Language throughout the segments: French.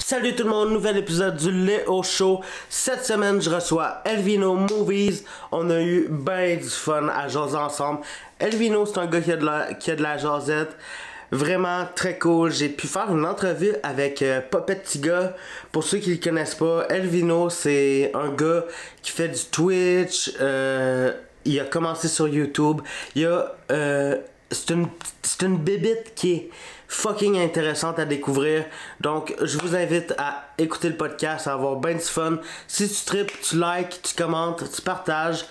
Salut tout le monde, nouvel épisode du Léo Show. Cette semaine, je reçois Elvino Movies. On a eu ben du fun à jaser ensemble. Elvino, c'est un gars qui a de la jasette. Vraiment très cool. J'ai pu faire une entrevue avec Popet Tiga. Pour ceux qui le connaissent pas, Elvino, c'est un gars qui fait du Twitch. Il a commencé sur YouTube. C'est une bébite qui est fucking intéressante à découvrir. Donc, je vous invite à écouter le podcast, à avoir ben du fun. Si tu tripes, tu likes, tu commentes, tu partages.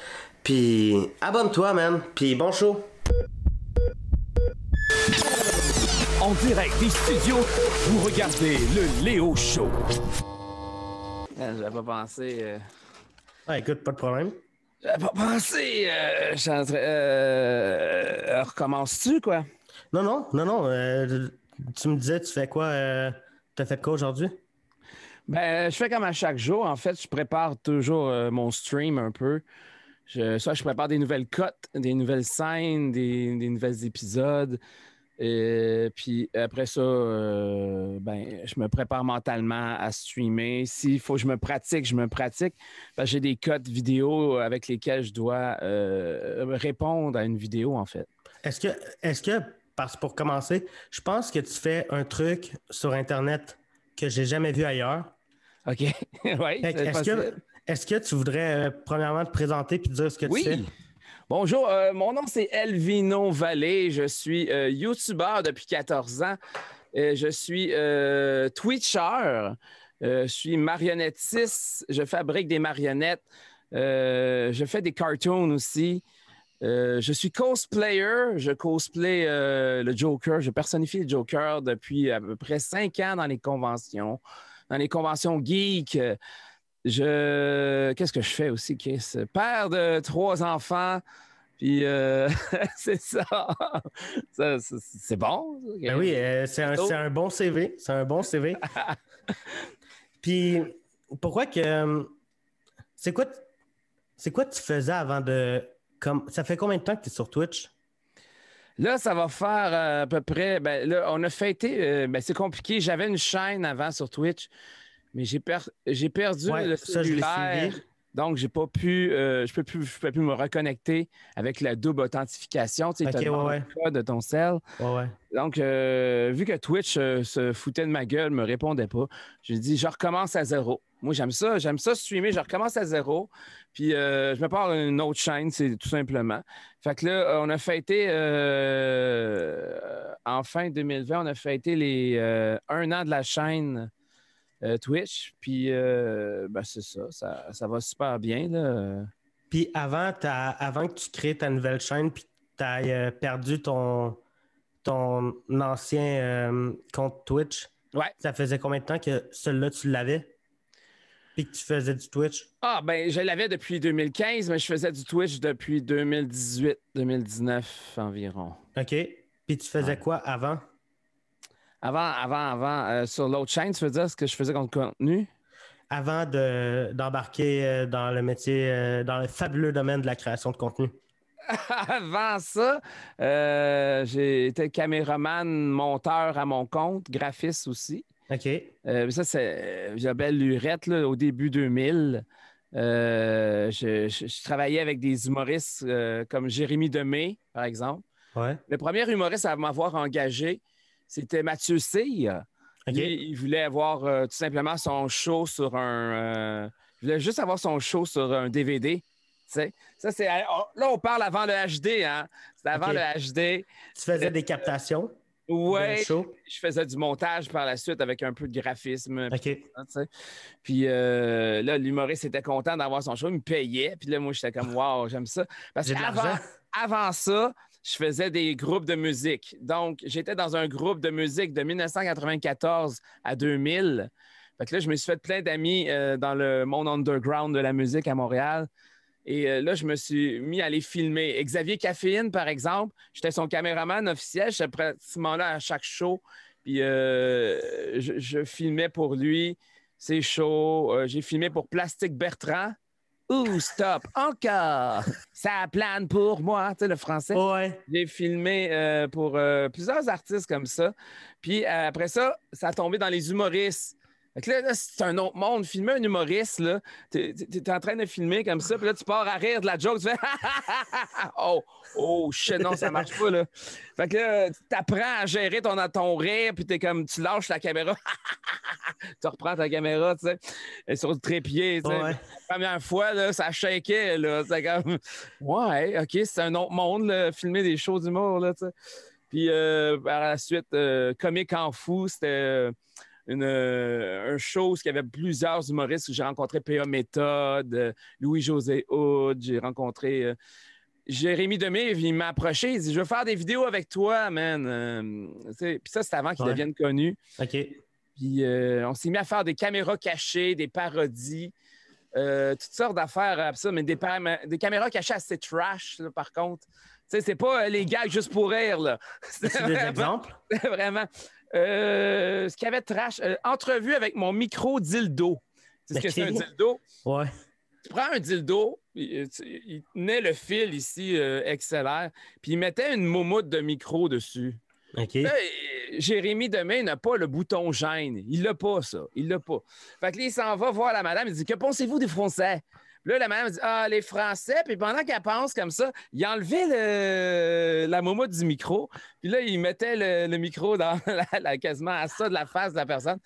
Puis, abonne-toi, man. Puis, bon show. En direct des studios, vous regardez le Léo Show. J'avais pas pensé. Ah, écoute, pas de problème. J'avais pas pensé. Recommences-tu, quoi? Non. Tu me disais, tu fais quoi? T'as fait quoi aujourd'hui? Ben, je fais comme à chaque jour. En fait, je prépare toujours mon stream un peu. Je prépare des nouvelles cotes, des nouvelles scènes, des nouvelles épisodes. Puis après ça, je me prépare mentalement à streamer. S'il faut que je me pratique, je me pratique. Parce que j'ai des codes vidéo avec lesquels je dois répondre à une vidéo, en fait. Est-ce que, parce que pour commencer, je pense que tu fais un truc sur Internet que j'ai jamais vu ailleurs. OK. Oui, c'est possible. Est-ce que tu voudrais premièrement te présenter puis dire ce que tu fais? Bonjour, mon nom c'est Elvino Vallée. Je suis YouTuber depuis 14 ans. Je suis Twitcher. Je suis marionnettiste. Je fabrique des marionnettes. Je fais des cartoons aussi. Je suis cosplayer. Je cosplay le Joker. Je personnifie le Joker depuis à peu près 5 ans dans les conventions. Dans les conventions geek. Qu'est-ce que je fais aussi, Chris? Père de 3 enfants. Puis, c'est ça. C'est bon. Okay. Ben oui, c'est un bon CV. C'est un bon CV. Puis, pourquoi que... C'est quoi tu faisais avant de... Ça fait combien de temps que tu es sur Twitch? Là, ça va faire à peu près... Ben, là, on a fêté... c'est compliqué. J'avais une chaîne avant sur Twitch, mais j'ai perdu le cellulaire. Donc, j'ai pas pu... je peux plus me reconnecter avec la double authentification. Tu sais, tu as le code de ton cell. Ouais. Donc, vu que Twitch se foutait de ma gueule, me répondait pas, j'ai dit, je recommence à zéro. Moi, j'aime ça streamer, je recommence à zéro. Puis, je me pars une autre chaîne, c'est tout simplement. Fait que là, on a fêté, en fin 2020, on a fêté les 1 an de la chaîne Twitch. Puis, c'est ça va super bien, là. Puis, avant que tu crées ta nouvelle chaîne, puis tu as perdu ton ancien compte Twitch, ça faisait combien de temps que celui-là, tu l'avais? Puis que tu faisais du Twitch? Ah, ben, je l'avais depuis 2015, mais je faisais du Twitch depuis 2018-2019 environ. OK. Puis tu faisais quoi avant? Avant, sur l'autre chaîne, tu veux dire ce que je faisais comme contenu? Avant d'embarquer dans le métier, dans le fabuleux domaine de la création de contenu. Avant ça, j'ai été caméraman, monteur à mon compte, graphiste aussi. OK. Ça, c'est Isabelle Lurette, là, au début 2000. Je travaillais avec des humoristes comme Jérémy Demé, par exemple. Ouais. Le premier humoriste à m'avoir engagé, c'était Mathieu Cyr. Okay. Lui, il voulait avoir tout simplement son show sur il voulait juste avoir son show sur un DVD. T'sais. Ça, là, on parle avant le HD, hein? C'était avant le HD. Tu faisais des captations? Oui, je faisais du montage par la suite avec un peu de graphisme. OK. Puis là, l'humoriste était content d'avoir son show, il me payait. Puis là, moi, j'étais comme, wow, j'aime ça. Parce qu'avant ça, je faisais des groupes de musique. Donc, j'étais dans un groupe de musique de 1994 à 2000. Fait que là, je me suis fait plein d'amis dans le monde underground de la musique à Montréal. Et là, je me suis mis à les filmer. Xavier Caféine, par exemple, j'étais son caméraman officiel. J'étais pratiquement là à chaque show. Puis je filmais pour lui ses shows. J'ai filmé pour Plastique Bertrand. Ouh, stop, encore! Ça plane pour moi, tu sais, le français. Ouais. J'ai filmé pour plusieurs artistes comme ça. Puis après ça, ça a tombé dans les humoristes. Fait que là, c'est un autre monde. Filmer un humoriste, là, t'es en train de filmer comme ça, puis là, tu pars à rire de la joke, tu fais oh, shit, non, ça marche pas, là. Fait que là, t'apprends à gérer ton rire, puis t'es comme, tu lâches la caméra, tu reprends ta caméra, tu sais, et sur le trépied, tu sais. Ouais. La première fois, là, ça shakeait, là. C'est comme, ouais, OK, c'est un autre monde, là, filmer des shows d'humour, là, tu sais. Puis par la suite, Comique en fou, c'était un show où il y avait plusieurs humoristes. J'ai rencontré P.A. Méthode, Louis-José Hood, j'ai rencontré Jérémy Demé. Il m'a approché, il dit « Je veux faire des vidéos avec toi, man. » Puis ça, c'était avant qu'il devienne connu. OK. Puis on s'est mis à faire des caméras cachées, des parodies, toutes sortes d'affaires, ça, mais des caméras cachées assez trash, là, par contre. Tu sais, c'est pas les gags juste pour rire, là. C'est des exemples? Vraiment. Ce qu'il y avait de trash, entrevue avec mon micro dildo. Tu sais ce que c'est un dildo? Ouais. Tu prends un dildo, il tenait le fil ici, XLR, puis il mettait une moumoute de micro dessus. OK. Là, Jérémy Demé n'a pas le bouton gêne. Il l'a pas, ça. Il l'a pas. Fait que là, il s'en va voir la madame. Il dit « Que pensez-vous des Français? » Là, la madame dit « Ah, les Français. » Puis pendant qu'elle pense comme ça, il enlevait la moumoute du micro. Puis là, il mettait le micro dans quasiment à ça de la face de la personne.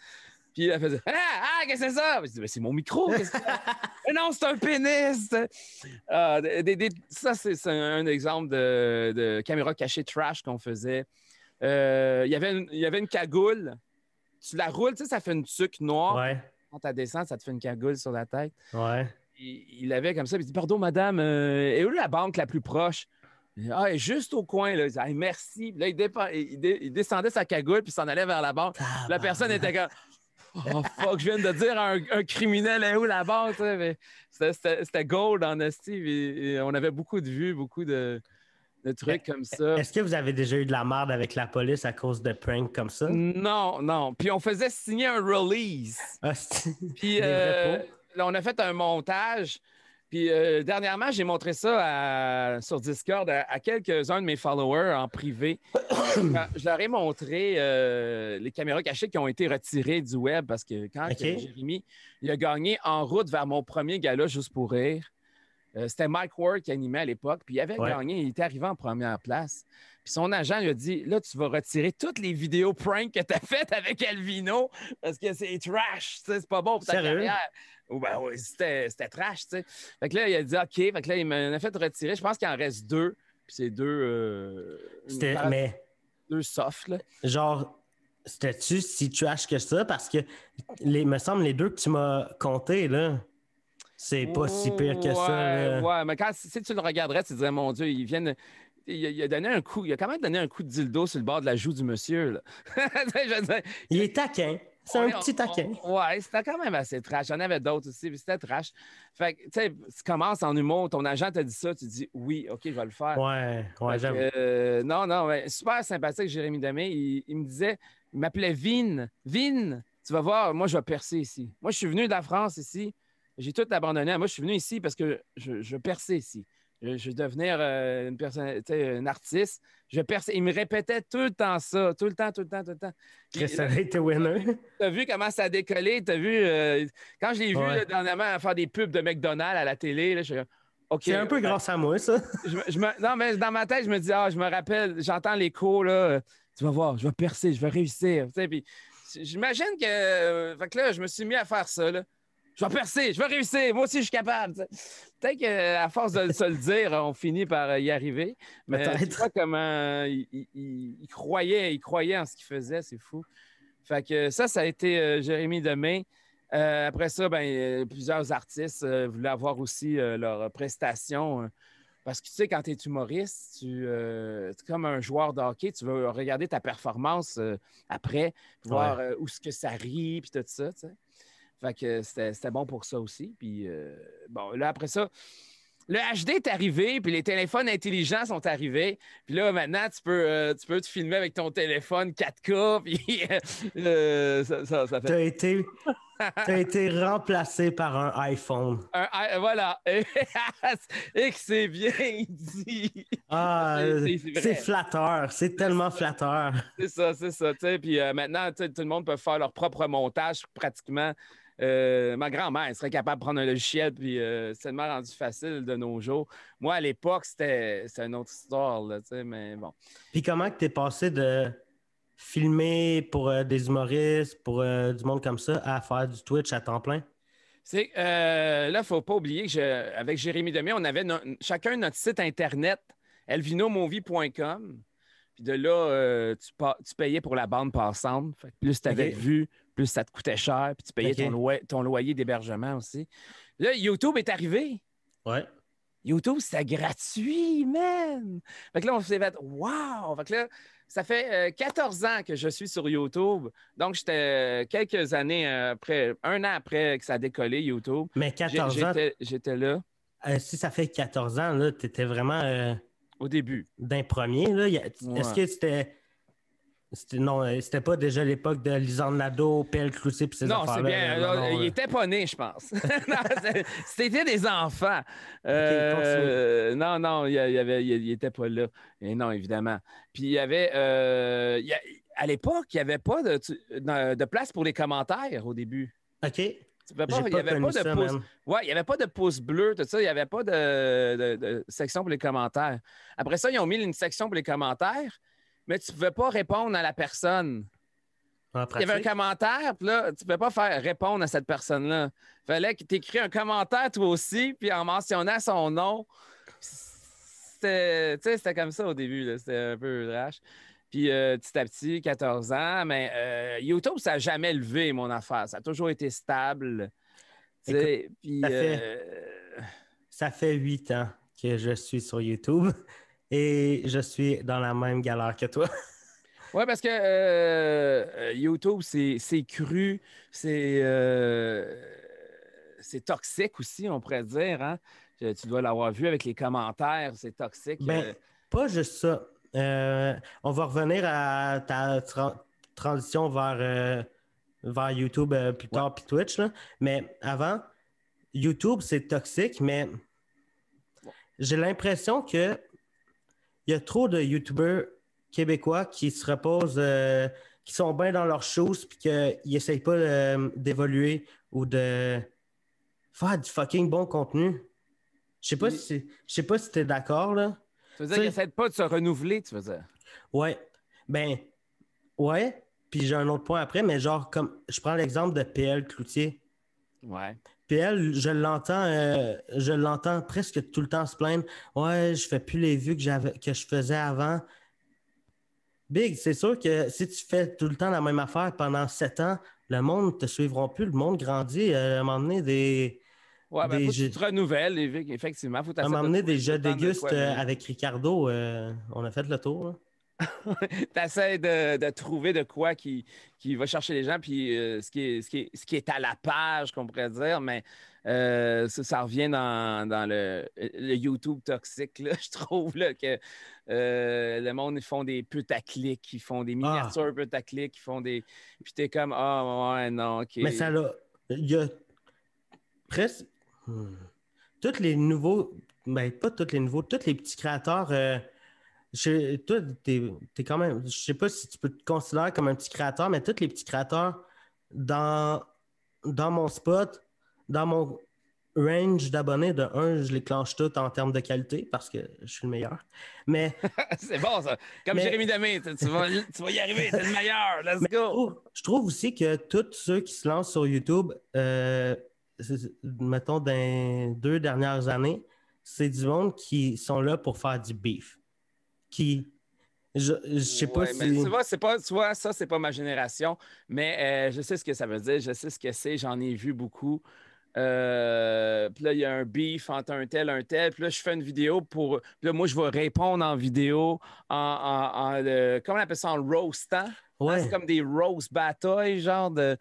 Puis elle faisait « qu'est-ce que c'est ça? » Je dis « C'est mon micro. Qu'est-ce que c'est? » Non, c'est un pénis. Ça, c'est un exemple de caméra cachée trash qu'on faisait. Il y avait une cagoule. Tu la roules, tu sais, ça fait une tuque noire. Ouais. Quand tu descends, ça te fait une cagoule sur la tête. Ouais. Il l'avait comme ça. Il dit « Pardon, madame, et où la banque la plus proche? » Ah, elle est juste au coin. Là. Il dit « Merci. » Là, il descendait sa cagoule puis s'en allait vers la banque. La personne était comme « Oh, fuck, je viens de dire à un criminel, elle est où la banque? » C'était gold en Steve. Et on avait beaucoup de vues, beaucoup de trucs comme ça. Est-ce que vous avez déjà eu de la merde avec la police à cause de pranks comme ça? Non. Puis on faisait signer un release. Puis là, on a fait un montage. Puis dernièrement, j'ai montré ça sur Discord à quelques-uns de mes followers en privé. Je leur ai montré les caméras cachées qui ont été retirées du web parce que quand Jérémy il a gagné en route vers mon premier gala Juste pour rire, c'était Mike Ward qui animait à l'époque, puis il avait gagné, il était arrivé en première place. Puis son agent lui a dit « Là, tu vas retirer toutes les vidéos prank que tu as faites avec Elvino parce que c'est trash, c'est pas bon pour ta carrière. » Ben oui, c'était trash, tu sais. Fait que là, il a dit « OK », fait que là, il m'en a fait retirer. Je pense qu'il en reste 2, puis c'est 2... deux soft, là. Genre, c'était-tu si trash que ça? Parce que, me semble, les 2 que tu m'as comptés, là... C'est pas si pire que ça. Ouais, mais si tu le regarderais, tu te dirais, mon Dieu, il a donné un coup, il a quand même donné un coup de dildo sur le bord de la joue du monsieur, là. Il est taquin. C'est un petit taquin. Ouais, c'était quand même assez trash. J'en avais d'autres aussi, mais c'était trash. Fait que, tu sais, tu commences en humour, ton agent t'a dit ça, tu dis oui, OK, je vais le faire. Ouais, j'aime. Non, mais super sympathique, Jérémy Demé. Il me disait, il m'appelait Vin. Vin, tu vas voir, moi, je vais percer ici. Moi, je suis venu de la France ici. J'ai tout abandonné. Moi, je suis venu ici parce que je perçais ici. Je veux devenir une personne, un artiste. Je perçais. Il me répétait tout le temps ça. Tout le temps. Ça a été winner. Tu as vu comment ça a décollé? Tu as vu... quand je l'ai vu là, dernièrement faire des pubs de McDonald's à la télé, là, je suis okay, c'est un peu grâce à moi, ça. Non, mais dans ma tête, je me dis, je me rappelle, j'entends l'écho, là. Tu vas voir, je vais percer, je vais réussir. Puis j'imagine que... fait que là, je me suis mis à faire ça, là. Je vais percer, je vais réussir, moi aussi je suis capable. Peut-être qu'à force de se le dire, on finit par y arriver. Mais tu vois comment il croyait en ce qu'il faisait, c'est fou. Fait que ça a été Jérémy Demé. Après ça, plusieurs artistes voulaient avoir aussi leurs prestations. Parce que tu sais, quand tu es humoriste, c'est comme un joueur de hockey, tu veux regarder ta performance après, voir où est-ce que ça rit, puis tout ça, tu sais. Fait que c'était bon pour ça aussi. Puis, là, après ça, le HD est arrivé, puis les téléphones intelligents sont arrivés. Puis là, maintenant, tu peux te filmer avec ton téléphone 4K, puis ça fait... T'as été remplacé par un iPhone. Voilà. Et que c'est bien dit. Ah, C'est c'est vrai. flatteur. C'est tellement flatteur. C'est ça. Puis maintenant, tout le monde peut faire leur propre montage pratiquement. Ma grand-mère elle serait capable de prendre un logiciel, puis c'est tellement rendu facile de nos jours. Moi, à l'époque, c'était une autre histoire, là, mais bon. Puis comment que t'es passé de filmer pour des humoristes, pour du monde comme ça, à faire du Twitch à temps plein? Là, il ne faut pas oublier que avec Jérémy Demé, on avait chacun notre site internet, elvinomovie.com. Puis de là, tu payais pour la bande passante. Fait que plus tu avais de vues, plus ça te coûtait cher. Puis tu payais ton loyer d'hébergement aussi. Là, YouTube est arrivé. Ouais. YouTube, c'était gratuit, man! Fait que là, on s'est fait « Wow! » Fait que là, ça fait 14 ans que je suis sur YouTube. Donc, j'étais quelques années après, un an après que ça a décollé, YouTube. Mais 14 ans, j'étais là. Si ça fait 14 ans, là, t'étais vraiment au début. d'un premier. Là, est-ce que non, c'était pas déjà l'époque de Lisande Nadeau, Pelle Cloutier et ces non, affaires-là? C'est bien. Non, il était pas né, je pense. C'était des enfants. Non, il était pas là. Et non, évidemment. Puis il y avait... à l'époque, il n'y avait pas de place pour les commentaires au début. OK. Il n'y avait pas de pouce. Ouais, il n'y avait pas de pouce bleu, tout ça. Il n'y avait pas de section pour les commentaires. Après ça, ils ont mis une section pour les commentaires, mais tu ne pouvais pas répondre à la personne. Il y avait un commentaire, puis là, tu ne pouvais pas faire répondre à cette personne-là. Il fallait que tu écris un commentaire toi aussi, puis en mentionnant son nom. C'était comme ça au début. Là. C'était un peu trash. Puis petit à petit, 14 ans, mais YouTube, ça n'a jamais levé mon affaire. Ça a toujours été stable. Écoute, puis, ça fait 8 ans que je suis sur YouTube et je suis dans la même galère que toi. Oui, parce que YouTube, c'est cru, c'est toxique aussi, on pourrait dire. Hein? Tu dois l'avoir vu avec les commentaires, c'est toxique. Ben, pas juste ça. On va revenir à ta transition vers YouTube plus tard, puis Twitch. Là. Mais avant, YouTube, c'est toxique, mais j'ai l'impression qu'il y a trop de YouTubers québécois qui se reposent, qui sont bien dans leurs choses, puis qu'ils n'essayent pas d'évoluer ou de faire du fucking bon contenu. Je sais pas si tu es d'accord, là. Tu veux dire qu'ils n'essaient pas de se renouveler, tu veux dire? Ouais. Ben, ouais. Puis j'ai un autre point après, mais genre, comme je prends l'exemple de PL Cloutier. Ouais. PL, je l'entends presque tout le temps se plaindre. Ouais, je fais plus les vues que je faisais avant. Big, c'est sûr que si tu fais tout le temps la même affaire pendant 7 ans, le monde ne te suivra plus. Le monde grandit. À un moment donné, des. Ouais, ben, faut que tu te renouvelles, effectivement. Faut à m'emmener des jeux dégustes avec Ricardo. On a fait le tour. Là. Tu essaies de trouver de quoi qui va chercher les gens, puis ce qui est à la page, qu'on pourrait dire, mais ça revient dans le YouTube toxique, là, je trouve là, que le monde, ils font des putaclics, ils font des miniatures putaclics, ils font des... Puis t'es comme, ouais, non, OK. Mais ça l'a... Il y a presque... Tous les nouveaux... Ben, pas tous les nouveaux, tous les petits créateurs... toi, t'es quand même... Je sais pas si tu peux te considérer comme un petit créateur, mais tous les petits créateurs dans mon spot, dans mon range d'abonnés, de 1, je les clenche tous en termes de qualité parce que je suis le meilleur. Mais... c'est bon, ça. Comme Jérémy Demé, tu vas y arriver, c'est le meilleur. Let's go! Je trouve aussi que tous ceux qui se lancent sur YouTube, mettons, dans les 2 dernières années, c'est du monde qui sont là pour faire du beef. Je sais pas si... Tu vois, ça, c'est pas ma génération, mais je sais ce que ça veut dire, je sais ce que c'est, j'en ai vu beaucoup. Puis là, il y a un beef entre un tel. Puis là, je fais une vidéo pour... Puis là, moi, je vais répondre en vidéo comment on appelle ça, en roastant? Ouais. Hein, c'est comme des roast batailles, genre de...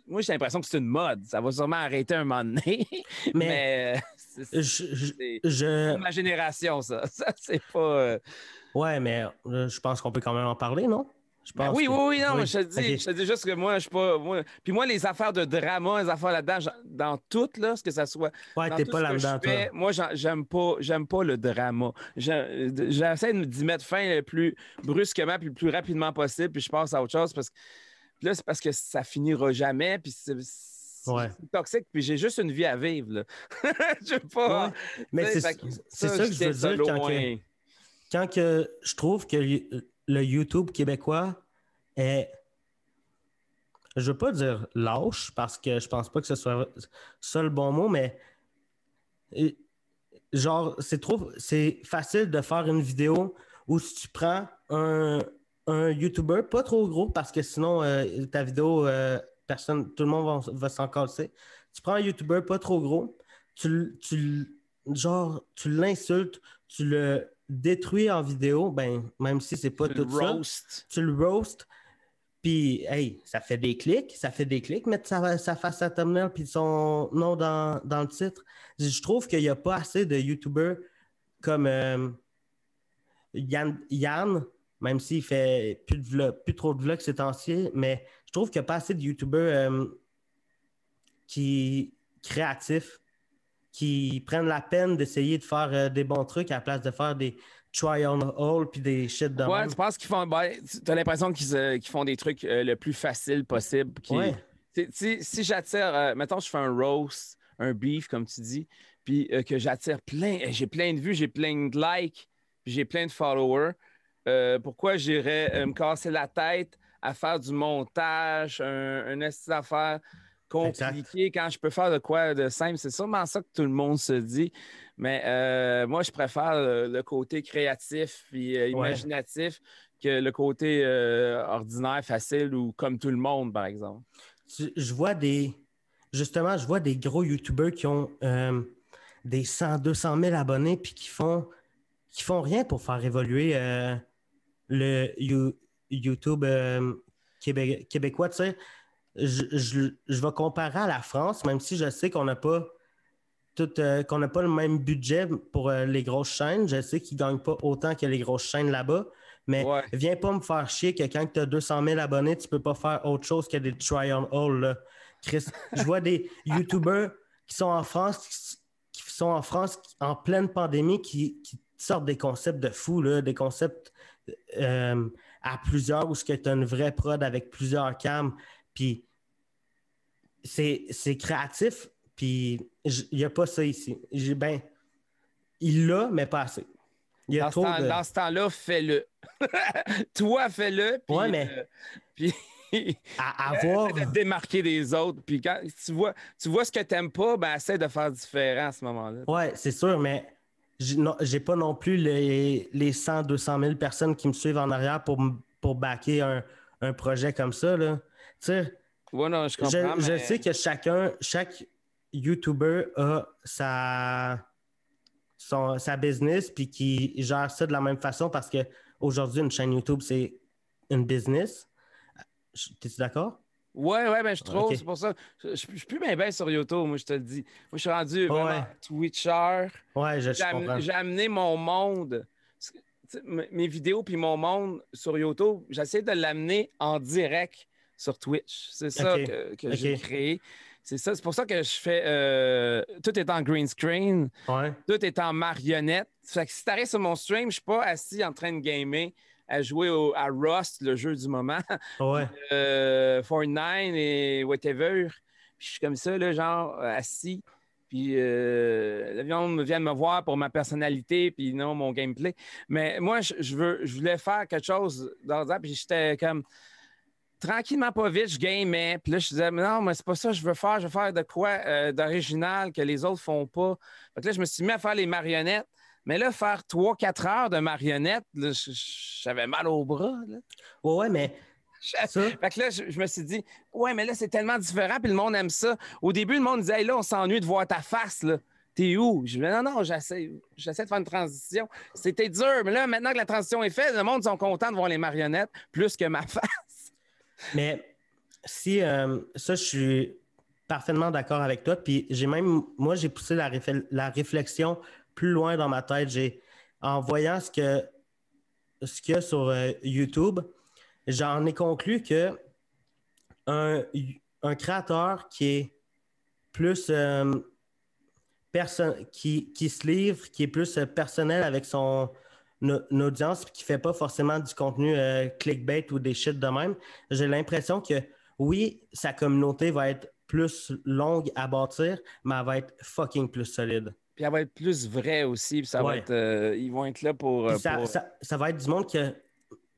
Moi, j'ai l'impression que c'est une mode. Ça va sûrement arrêter un moment donné. Mais c'est ma génération, ça. Ça, c'est pas... Ouais, mais je pense qu'on peut quand même en parler, non? Je pense oui, non, oui. je te dis juste que moi, je suis pas. Puis moi, les affaires de drama, les affaires là-dedans, dans tout, là, ce que ça soit. Ouais, Dans t'es tout pas ce que je là-dedans, fais, toi. moi, j'aime pas le drama. J'essaie d'y mettre fin le plus brusquement puis le plus rapidement possible, puis je passe à autre chose puis là, c'est parce que ça finira jamais, puis Ouais. c'est toxique, puis j'ai juste une vie à vivre, là. Je veux pas. Ouais. Mais c'est ça que je veux dire quand que je trouve que le YouTube québécois est, je veux pas dire lâche, parce que je pense pas que ce soit ça le bon mot, mais genre, c'est facile de faire une vidéo où si tu prends un YouTuber pas trop gros, parce que sinon, ta vidéo, tout le monde va s'en casser. Tu prends un YouTuber pas trop gros, genre, tu l'insultes, tu le détruis en vidéo, ben, même si c'est pas tout ça. Tu le roast. Puis, hey, ça fait des clics, mettre sa face à thumbnail puis son nom dans le titre. Je trouve qu'il n'y a pas assez de YouTubers comme Yann, même s'il fait plus trop de vlogs ces temps-ci, mais je trouve qu'il n'y a pas assez de YouTubers créatifs, qui prennent la peine d'essayer de faire des bons trucs à la place de faire des try on all puis des shit de Ouais, même. tu penses qu'ils font. Ben, tu as l'impression qu'ils font des trucs le plus facile possible. Ouais. Si j'attire, mettons, je fais un roast, un beef, comme tu dis, puis que j'attire j'ai plein de vues, j'ai plein de likes, puis j'ai plein de followers, pourquoi j'irais me casser la tête à faire du montage, un esti d'affaires compliqué quand je peux faire de quoi de simple? C'est sûrement ça que tout le monde se dit. Mais moi, je préfère le côté créatif et imaginatif que le côté ordinaire, facile ou comme tout le monde, par exemple. Je vois des gros YouTubers qui ont des 100, 200 000 abonnés puis qui font rien pour faire évoluer le YouTube québécois. Tu sais, je vais comparer à la France, même si je sais qu'on n'a pas le même budget pour les grosses chaînes. Je sais qu'ils ne gagnent pas autant que les grosses chaînes là-bas. Mais viens pas me faire chier que quand tu as 200 000 abonnés, tu peux pas faire autre chose que des try-on-all, là. Chris, je vois des YouTubers qui sont en France, en pleine pandémie, qui sortent des concepts de fou, là, des concepts à plusieurs, où tu as une vraie prod avec plusieurs cams. Puis c'est créatif, puis il n'y a pas ça ici. Il l'a, mais pas assez. Dans ce temps-là, fais-le. Toi, fais-le. Puis, ouais, mais puis avoir de te démarquer des autres. Puis quand tu vois ce que tu n'aimes pas, ben essaie de faire différent à ce moment-là. Ouais, c'est sûr, mais j'ai pas non plus les 100, 200 000 personnes qui me suivent en arrière pour backer un projet comme ça, là. Tu sais, ouais, non, je comprends. Je sais que chaque YouTuber a sa business puis qui gère ça de la même façon, parce qu'aujourd'hui, une chaîne YouTube, c'est une business. T'es-tu d'accord? Ouais, ben je trouve, okay. C'est pour ça. Je suis plus bien sur YouTube, moi, je te le dis. Moi, je suis rendu vraiment Twitcher. Ouais, je comprends. J'ai amené mon monde, mes vidéos puis mon monde sur YouTube, j'essaie de l'amener en direct sur Twitch. C'est ça que j'ai créé. C'est ça, c'est pour ça que je fais... tout est en green screen. Ouais. Tout est en marionnette. Fait que si t'arrives sur mon stream, je suis pas assis en train de gamer, à jouer à Rust, le jeu du moment. Ouais. Fortnite et whatever. Puis je suis comme ça, là, genre, assis. Puis l'avion vient de me voir pour ma personnalité, puis non, mon gameplay. Mais moi, je voulais faire quelque chose d'ordinaire, puis j'étais comme... Tranquillement, pas vite, je gamais. Puis là, je disais, mais non, mais c'est pas ça que je veux faire. Je veux faire de quoi d'original que les autres font pas. Fait que là, je me suis mis à faire les marionnettes. Mais là, faire 3-4 heures de marionnettes, là, j'avais mal au bras. Là. Ouais, mais... Fait que là, je me suis dit, ouais, mais là, c'est tellement différent, puis le monde aime ça. Au début, le monde disait, hey, là, on s'ennuie de voir ta face, là. T'es où? Je disais, non, j'essaie de faire une transition. C'était dur, mais là, maintenant que la transition est faite, le monde sont contents de voir les marionnettes plus que ma face. Mais si ça, je suis parfaitement d'accord avec toi. Puis j'ai poussé la réflexion plus loin dans ma tête. En voyant ce qu'il y a sur YouTube, j'en ai conclu que un, un créateur qui est plus qui se livre, qui est plus personnel avec son audience, puis qui fait pas forcément du contenu clickbait ou des shit de même, j'ai l'impression que oui, sa communauté va être plus longue à bâtir, mais elle va être fucking plus solide. Puis elle va être plus vraie aussi, puis ça va Ouais. être, ils vont être là pour... Puis ça va être du monde que,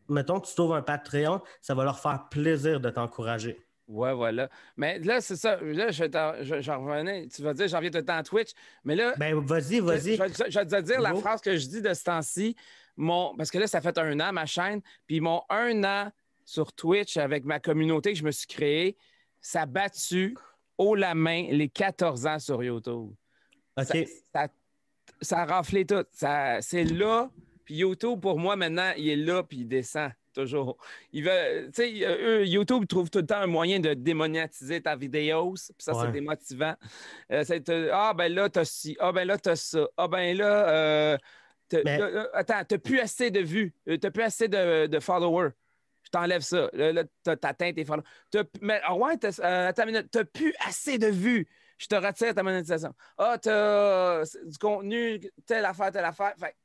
mettons que tu trouves un Patreon, ça va leur faire plaisir de t'encourager. Ouais, voilà. Mais là, c'est ça. Là, j'en revenais. Tu vas dire, j'en viens tout le temps à Twitch. Mais là, Ben, vas-y. je vais te dire la Go. phrase que je dis de ce temps-ci. Parce que là, ça fait 1 an, ma chaîne. Puis mon 1 an sur Twitch avec ma communauté que je me suis créée, ça a battu haut la main les 14 ans sur YouTube. OK. Ça a raflé tout. C'est là. Puis YouTube, pour moi, maintenant, il est là, puis il descend. Toujours. YouTube trouve tout le temps un moyen de démonétiser ta vidéo, puis ça, c'est démotivant. Ah, ben là, t'as ci. Ah, ben là, t'as ça. Ah, ben là, attends, t'as plus assez de vues. T'as plus assez de followers. Je t'enlève ça. Là, t'atteins tes followers. Attends une minute. T'as plus assez de vues. Je te retire ta monétisation. Ah, t'as du contenu, telle affaire. Fait,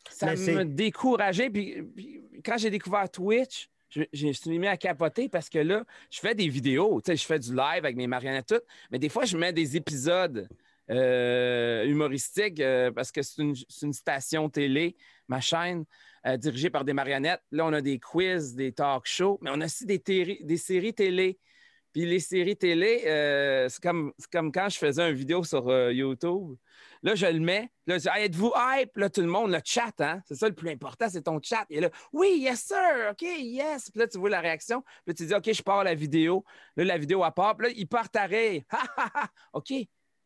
ça me décourageait. Puis quand j'ai découvert Twitch, je me suis mis à capoter parce que là, je fais des vidéos. Je fais du live avec mes marionnettes toutes, mais des fois, je mets des épisodes humoristiques parce que c'est une station télé, ma chaîne, dirigée par des marionnettes. Là, on a des quiz, des talk shows, mais on a aussi des séries télé. Puis les séries télé, c'est comme quand je faisais une vidéo sur YouTube. Là, je le mets. Là, je dis, hey, êtes-vous hype? Là, tout le monde, le chat, hein? C'est ça le plus important, c'est ton chat. Il est là, oui, yes, sir, OK, yes. Puis là, tu vois la réaction. Puis là, tu dis, OK, je pars la vidéo. Là, la vidéo, elle part. Puis là, il part à rire. OK.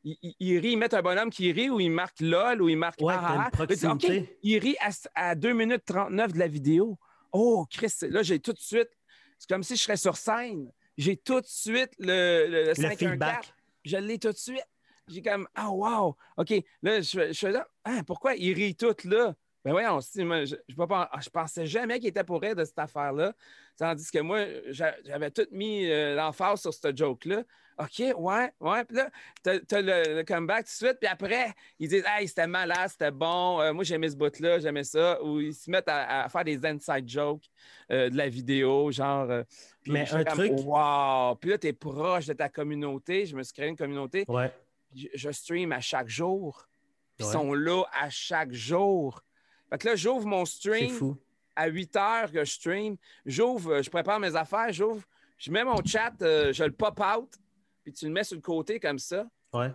Il rit, il met un bonhomme qui rit ou il marque LOL ou il marque OK, il rit à 2 minutes 39 de la vidéo. Oh, Chris, là, j'ai tout de suite. C'est comme si je serais sur scène. J'ai tout de suite le 514. Je l'ai tout de suite. J'ai comme, ah, wow. OK, là, je fais là, pourquoi il rit tout là? Ben voyons, je pensais jamais qu'il était pour rire de cette affaire-là. Tandis que moi, j'avais tout mis l'emphase sur ce joke-là. OK, ouais. Puis là, t'as le comeback tout de suite. Puis après, ils disent, hey, c'était malade, c'était bon. Moi, j'aimais ce bout-là, j'aimais ça. Ou ils se mettent à faire des inside jokes de la vidéo, genre. Mais un truc. Wow! Puis là, t'es proche de ta communauté. Je me suis créé une communauté. Ouais. Je stream à chaque jour. Puis ils sont là à chaque jour. Fait que là, j'ouvre mon stream à 8 heures que je stream. Je prépare mes affaires, je mets mon chat, je le pop-out, puis tu le mets sur le côté comme ça. Ouais.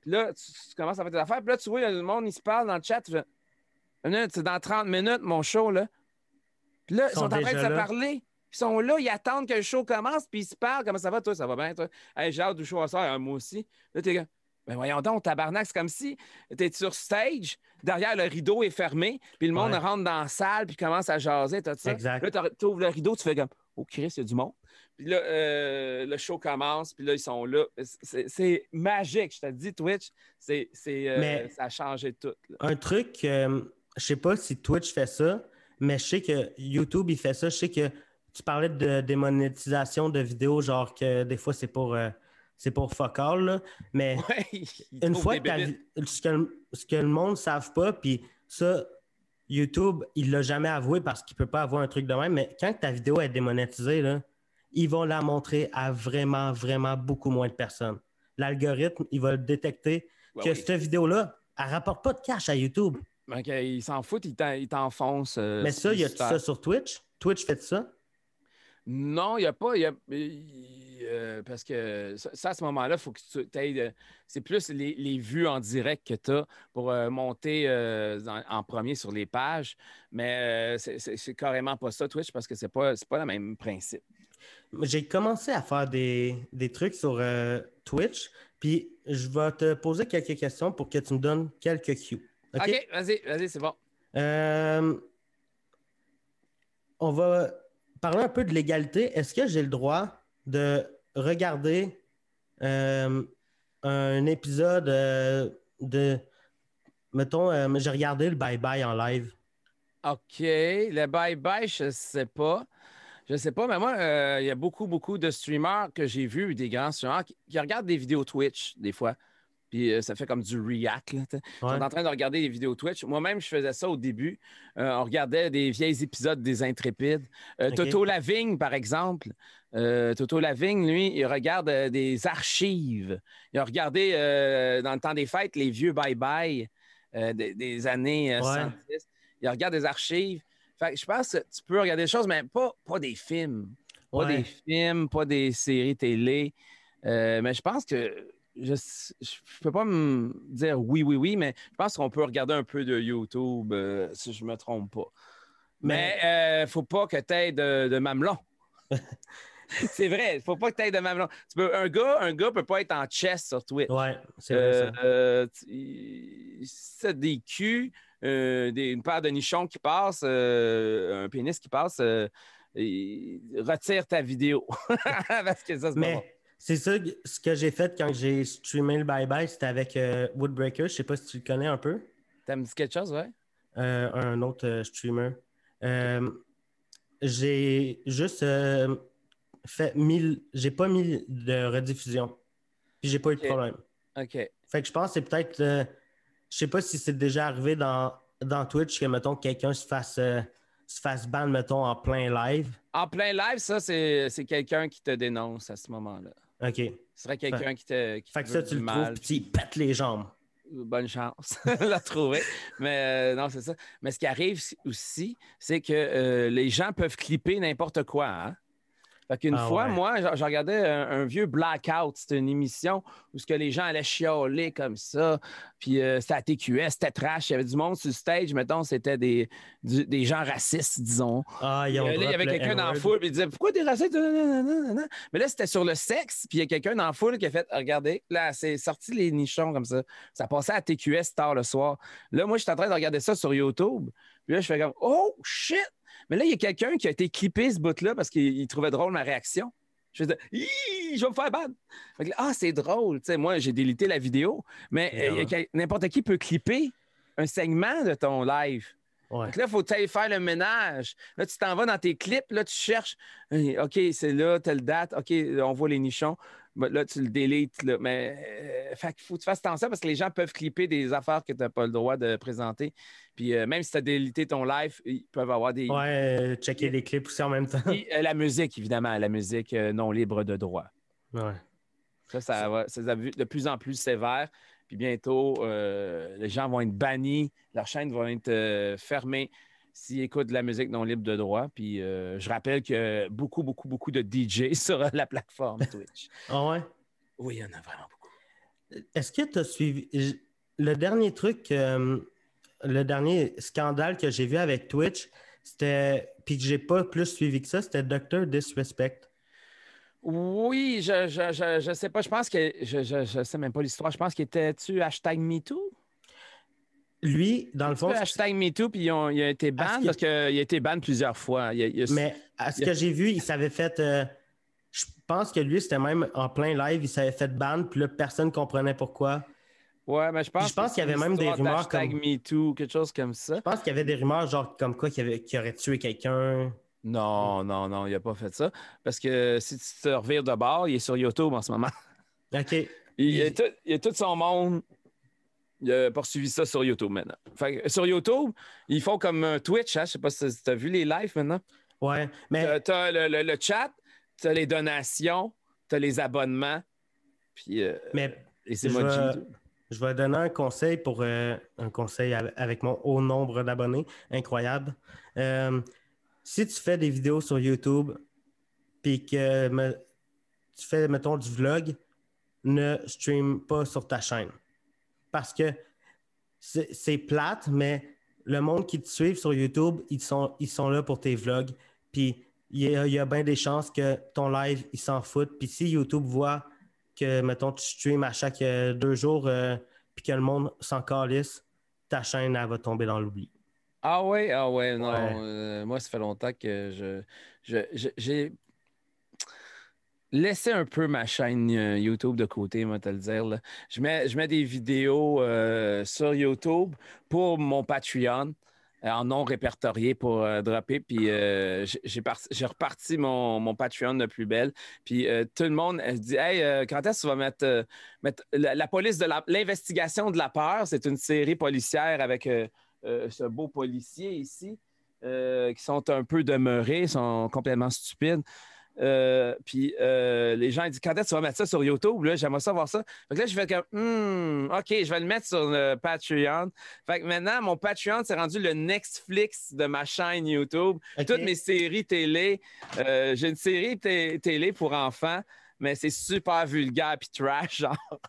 Puis là, tu commences à faire tes affaires. Puis là, tu vois, le monde, il se parle dans le chat. C'est dans 30 minutes, mon show, là. Puis là, ils sont en train de se parler. Ils sont là, ils attendent que le show commence, puis ils se parlent. Comment ça va, toi? Ça va bien, toi? Hey, j'ai hâte du show à soir, moi aussi. Là, t'es là. Ben voyons donc, tabarnak, c'est comme si tu es sur stage, derrière le rideau est fermé, puis le monde rentre dans la salle, puis commence à jaser, tout ça. Exact. Là, tu ouvres le rideau, tu fais comme « Oh, Chris, il y a du monde. » Puis là, le show commence, puis là, ils sont là. C'est magique, je te dis, Twitch, ça a changé tout. Là. Un truc, je sais pas si Twitch fait ça, mais je sais que YouTube, il fait ça. Je sais que tu parlais de démonétisation de vidéos, genre que des fois, c'est pour fuck all, là. Mais une fois que ce que le monde ne savent pas, puis ça, YouTube, il l'a jamais avoué parce qu'il peut pas avoir un truc de même, mais quand ta vidéo est démonétisée, là, ils vont la montrer à vraiment, vraiment beaucoup moins de personnes. L'algorithme, il va le détecter que cette vidéo-là, elle rapporte pas de cash à YouTube. Donc, il s'en fout, il t'enfonce. Mais ça, il y a tout ça sur Twitch? Twitch fait ça? Non, il n'y a pas. Parce que ça, à ce moment-là, il faut que tu aies. C'est plus les vues en direct que tu as pour monter en premier sur les pages. Mais c'est carrément pas ça, Twitch, parce que c'est pas le même principe. J'ai commencé à faire des trucs sur Twitch, puis je vais te poser quelques questions pour que tu me donnes quelques cues. OK, vas-y, c'est bon. On va parler un peu de l'égalité. Est-ce que j'ai le droit de regarder un épisode de... Mettons, j'ai regardé le Bye Bye en live. OK. Le Bye Bye, je sais pas. Je sais pas, mais moi, il y a beaucoup, beaucoup de streamers que j'ai vus, des grands streamers, qui regardent des vidéos Twitch, des fois. Puis ça fait comme du react. Là, ils Ouais. sont en train de regarder des vidéos Twitch. Moi-même, je faisais ça au début. On regardait des vieilles épisodes des Intrépides. OK. Toto Lavigne, par exemple. Toto Lavigne, lui, il regarde des archives. Il a regardé, dans le temps des fêtes, les vieux bye-bye des années Ouais. 70. Il regarde des archives. Fait que je pense que tu peux regarder des choses, mais pas des films. Pas des Ouais. films, pas des séries télé. Mais je pense que je peux pas me dire oui, mais je pense qu'on peut regarder un peu de YouTube si je me trompe pas. Mais Mais faut pas que tu aies de mamelon. C'est vrai, faut pas que tu aies de mamelon. Un gars peut pas être en chess sur Twitch. ouais, c'est vrai ça. C'est des culs, une paire de nichons qui passent, un pénis qui passe, retire ta vidéo. Parce que ça, c'est pas bon. Mais c'est ça ce que j'ai fait quand j'ai streamé le Bye Bye, c'était avec Woodbreaker. Je sais pas si tu le connais un peu. T'as me dit quelque chose, ouais? Un autre streamer. J'ai juste j'ai pas mis de rediffusion. Puis j'ai pas eu de OK. problème. OK. Fait que je pense que c'est peut-être. Je sais pas si c'est déjà arrivé dans Twitch que, mettons, quelqu'un se fasse ban, mettons, en plein live. En plein live, ça, c'est quelqu'un qui te dénonce à ce moment-là. OK. Ce serait quelqu'un qui te Fait que veut ça, tu du le trouves, mal. puis tu pètes les jambes. Bonne chance de la trouver. Mais non, c'est ça. Mais ce qui arrive aussi, c'est que les gens peuvent clipper n'importe quoi. Hein? Fait qu'une fois, Ouais. moi, je regardais un vieux Blackout. C'était une émission où ce que les gens allaient chialer comme ça. Puis c'était à TQS, c'était trash. Il y avait du monde sur le stage. Mettons, c'était des gens racistes, disons. Ah, Puis, ils ont là, il y drop avait le quelqu'un dans la N-word. foule, puis il disait pourquoi t'es raciste? Nanana. Mais là, c'était sur le sexe, puis il y a quelqu'un dans la foule qui a fait regardez, là, c'est sorti les nichons comme ça. Ça passait à TQS tard le soir. Là, moi, je suis en train de regarder ça sur YouTube. Puis là, je fais comme oh shit! Mais là, il y a quelqu'un qui a été clippé ce bout-là parce qu'il trouvait drôle ma réaction. Je faisais je vais me faire ban. Fait que là, c'est drôle. Tu sais, moi, j'ai délité la vidéo, mais n'importe qui peut clipper un segment de ton live. Ouais. Donc là, il faut aller faire le ménage. Là, tu t'en vas dans tes clips, là, tu cherches. OK, c'est là, telle date. OK, on voit les nichons. Ben, là, tu le délites. Là. Mais fait qu'il faut que tu fasses attention parce que les gens peuvent clipper des affaires que tu n'as pas le droit de présenter. Puis même si tu as délité ton live, ils peuvent avoir des. Ouais, checker les clips aussi en même temps. Et la musique, évidemment, la musique non libre de droit. Ouais. Ça va de plus en plus sévère. Puis bientôt, les gens vont être bannis, leurs chaînes vont être fermées s'ils écoutent de la musique non libre de droit. Puis je rappelle qu'il y a beaucoup, beaucoup, beaucoup de DJ sur la plateforme Twitch. Ah ouais? Oui, il y en a vraiment beaucoup. Est-ce que tu as suivi le dernier truc, le dernier scandale que j'ai vu avec Twitch, c'était, puis que j'ai pas plus suivi que ça, c'était Dr. Disrespect. Oui, je sais pas. Je pense que je sais même pas l'histoire. Je pense qu'il était-tu #MeToo? Lui, dans le fond. #MeToo, puis il a été ban parce qu'il a été ban plusieurs fois. Mais à ce que j'ai vu, il s'avait fait. Je pense que lui, c'était même en plein live, il s'avait fait ban, puis là, personne ne comprenait pourquoi. Ouais, mais je pense qu'il y avait même des rumeurs comme. #MeToo, quelque chose comme ça. Je pense qu'il y avait des rumeurs, genre, comme quoi qu'il aurait tué quelqu'un. Non, il n'a pas fait ça. Parce que si tu te revires de bord, il est sur YouTube en ce moment. OK. Il a tout son monde. Il a poursuivi ça sur YouTube maintenant. Fait que, sur YouTube, ils font comme un Twitch. Hein? Je sais pas si tu as vu les lives maintenant. Ouais, mais. Tu as le chat, tu as les donations, tu as les abonnements. Puis, mais les emojis. Je vais donner un conseil pour un conseil avec mon haut nombre d'abonnés. Incroyable. Si tu fais des vidéos sur YouTube puis que tu fais, mettons, du vlog, ne stream pas sur ta chaîne. Parce que c'est plate, mais le monde qui te suit sur YouTube, ils sont là pour tes vlogs. Puis il y a bien des chances que ton live, ils s'en foutent. Puis si YouTube voit que, mettons, tu streams à chaque 2 jours puis que le monde s'en calisse, ta chaîne, elle va tomber dans l'oubli. Ah ouais, non. Ouais. Moi, ça fait longtemps que j'ai laissé un peu ma chaîne YouTube de côté, moi, te le dire. Là. Je mets des vidéos sur YouTube pour mon Patreon. en non répertorié pour dropper. Puis j'ai reparti mon Patreon de plus belle. Puis tout le monde dit Hey, quand est-ce que tu vas mettre la police de l'investigation de la peur? C'est une série policière avec ce beau policier ici qui sont un peu demeurés, sont complètement stupides. Puis les gens disent quand est-ce que tu vas mettre ça sur YouTube? Là, j'aimerais ça voir ça. Fait que là, je fais comme OK, je vais le mettre sur le Patreon. Fait que maintenant, mon Patreon, c'est rendu le Netflix de ma chaîne YouTube. Okay. Toutes mes séries télé. J'ai une série télé pour enfants, mais c'est super vulgaire puis trash, genre.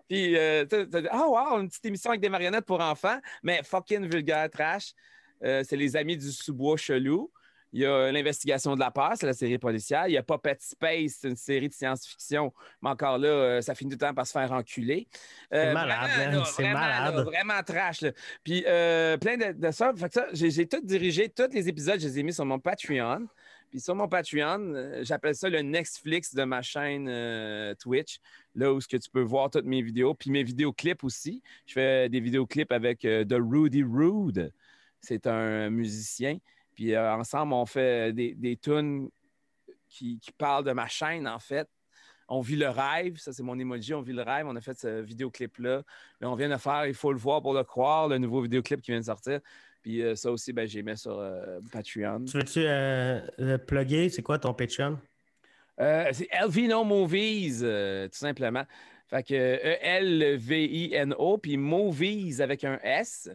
Puis wow, une petite émission avec des marionnettes pour enfants, mais fucking vulgaire trash. C'est les amis du sous-bois chelou. Il y a l'investigation de la peur, c'est la série policière. Il y a Puppet Space, c'est une série de science-fiction. Mais encore là, ça finit tout le temps par se faire enculer. C'est malade, vraiment, c'est malade. Là, vraiment trash. Là. Puis plein de ça. Fait que ça, j'ai tout dirigé, tous les épisodes, je les ai mis sur mon Patreon. Puis sur mon Patreon, j'appelle ça le Netflix de ma chaîne Twitch, là où tu peux voir toutes mes vidéos. Puis mes vidéoclips aussi. Je fais des vidéoclips avec The Rudy Rude. C'est un musicien. Puis ensemble, on fait des tunes qui parlent de ma chaîne, en fait. On vit le rêve. Ça, c'est mon emoji. On vit le rêve. On a fait ce vidéoclip-là. Puis on vient de faire Il faut le voir pour le croire, le nouveau vidéoclip qui vient de sortir. Puis ça aussi, j'ai mis sur Patreon. Tu veux-tu le plugger? C'est quoi ton Patreon? C'est Elvino Movies, tout simplement. Fait que E-L-V-I-N-O, puis Movies avec un S.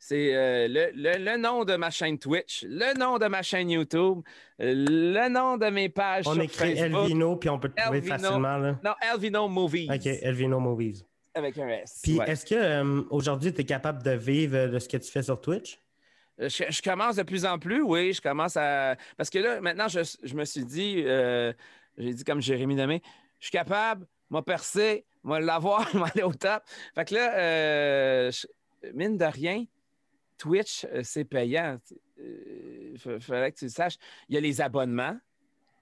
C'est le nom de ma chaîne Twitch, le nom de ma chaîne YouTube, le nom de mes pages on sur écrit Facebook. Elvino, puis on peut te trouver facilement. Là. Non, Elvino Movies. OK, Elvino Movies. Avec un S. Puis est-ce que aujourd'hui, tu es capable de vivre de ce que tu fais sur Twitch? Je commence de plus en plus, oui. Je commence à... Parce que là, maintenant, je me suis dit, j'ai dit comme Jérémy Demé, je suis capable, m'a percé, m'a l'avoir, m'a aller au top. Fait que là, mine de rien, Twitch, c'est payant. Il fallait que tu le saches. Il y a les abonnements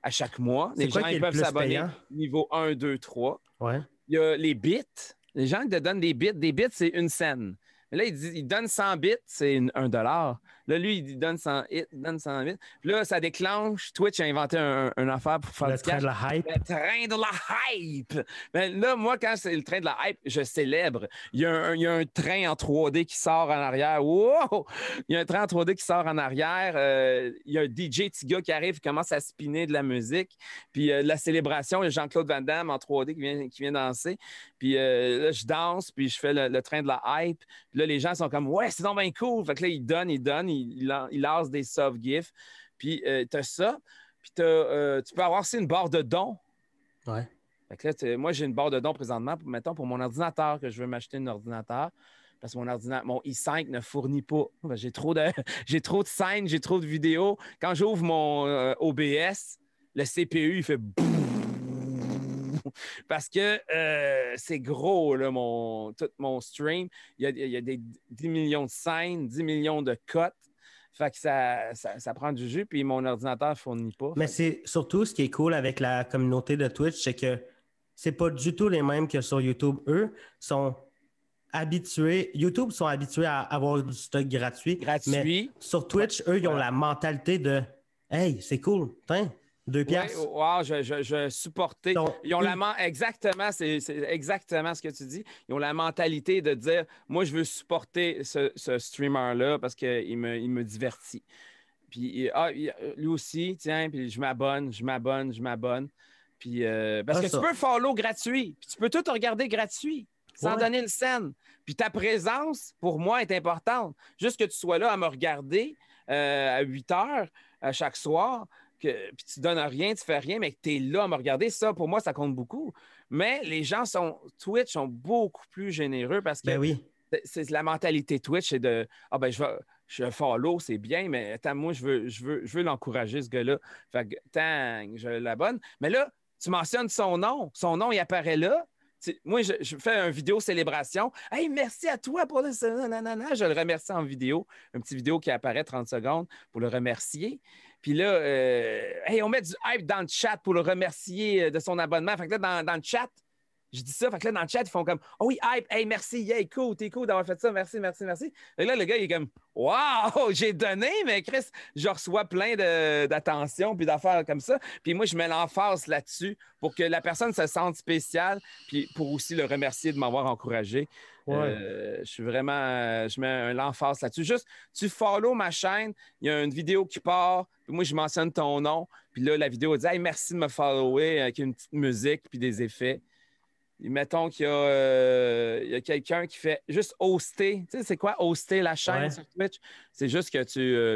à chaque mois. Les gens ils peuvent s'abonner payant? Niveau 1, 2, 3. Ouais. Il y a les bits. Les gens qui te donnent des bits. Des bits, c'est une scène. Mais là, il donne 100 bits, c'est $1. Là, lui, il donne 100 bits. Puis là, ça déclenche. Twitch a inventé un affaire pour faire le train de la hype. Le train de la hype. Mais là, moi, quand c'est le train de la hype, je célèbre. Il y a un train en 3D qui sort en arrière. Wow! Il y a un train en 3D qui sort en arrière. Il y a un DJ Tiga qui arrive, qui commence à spinner de la musique. Puis la célébration, il y a Jean-Claude Van Damme en 3D qui vient danser. Puis là, je danse, puis je fais le train de la hype. Puis là, les gens sont comme « Ouais, c'est donc bien cool! » Fait que là, ils donnent, ils lancent des soft gifs. Puis t'as ça. Puis tu peux avoir aussi une barre de dons. Ouais. Fait que là, moi, j'ai une barre de dons présentement, mettons, pour mon ordinateur, que je veux m'acheter un ordinateur. Parce que mon i5 ne fournit pas. J'ai trop de scènes, j'ai trop de vidéos. Quand j'ouvre mon OBS, le CPU, il fait parce que c'est gros, là, tout mon stream. Il y a des 10 millions de scènes, 10 millions de cotes. Fait que ça prend du jus, puis mon ordinateur ne fournit pas. Mais c'est surtout ce qui est cool avec la communauté de Twitch, c'est que c'est pas du tout les mêmes que sur YouTube. Eux sont habitués, YouTube sont habitués à avoir du stock gratuit. Mais sur Twitch, eux, ils ont la mentalité de « Hey, c'est cool, tiens, 2 piastres. » Oui, wow, je supportais. Ils ont exactement, c'est exactement ce que tu dis. Ils ont la mentalité de dire « Moi, je veux supporter ce streamer-là parce qu'il me divertit. » Puis lui aussi, tiens, puis je m'abonne. Puis, parce que tu peux follow gratuit, puis tu peux tout regarder gratuit, sans donner une scène. Puis ta présence, pour moi, est importante. Juste que tu sois là à me regarder à 8 heures à chaque soir, puis tu donnes rien, tu fais rien, mais que tu es là à me regarder, ça, pour moi, ça compte beaucoup. Mais les gens Twitch sont beaucoup plus généreux parce que c'est la mentalité Twitch, c'est de je follow, c'est bien, mais attends, moi, je veux l'encourager, ce gars-là. Fait que, je l'abonne. Mais là, tu mentionnes son nom. Son nom, il apparaît là. Moi, je fais une vidéo célébration. « Hey, merci à toi pour le... » Je le remercie en vidéo. Une petite vidéo qui apparaît 30 secondes pour le remercier. Puis là, hey, on met du hype dans le chat pour le remercier de son abonnement. Fait que là, dans le chat, Je dis ça, fait que là, dans le chat, ils font comme « Oh oui, hype, hey, merci, yeah, cool, t'es cool d'avoir fait ça, merci, merci, merci. » Et là, le gars, il est comme « Wow, j'ai donné, mais Chris, je reçois plein d'attention puis d'affaires comme ça. » Puis moi, je mets l'emphase là-dessus pour que la personne se sente spéciale, puis pour aussi le remercier de m'avoir encouragé. Je suis vraiment, je mets l'emphase là-dessus. Juste, tu follow ma chaîne, il y a une vidéo qui part, puis moi, je mentionne ton nom, puis là, la vidéo dit « Hey, merci de me follower avec une petite musique puis des effets. » Mettons qu'il y a quelqu'un qui fait juste hoster. Tu sais, c'est quoi hoster la chaîne sur Twitch? C'est juste que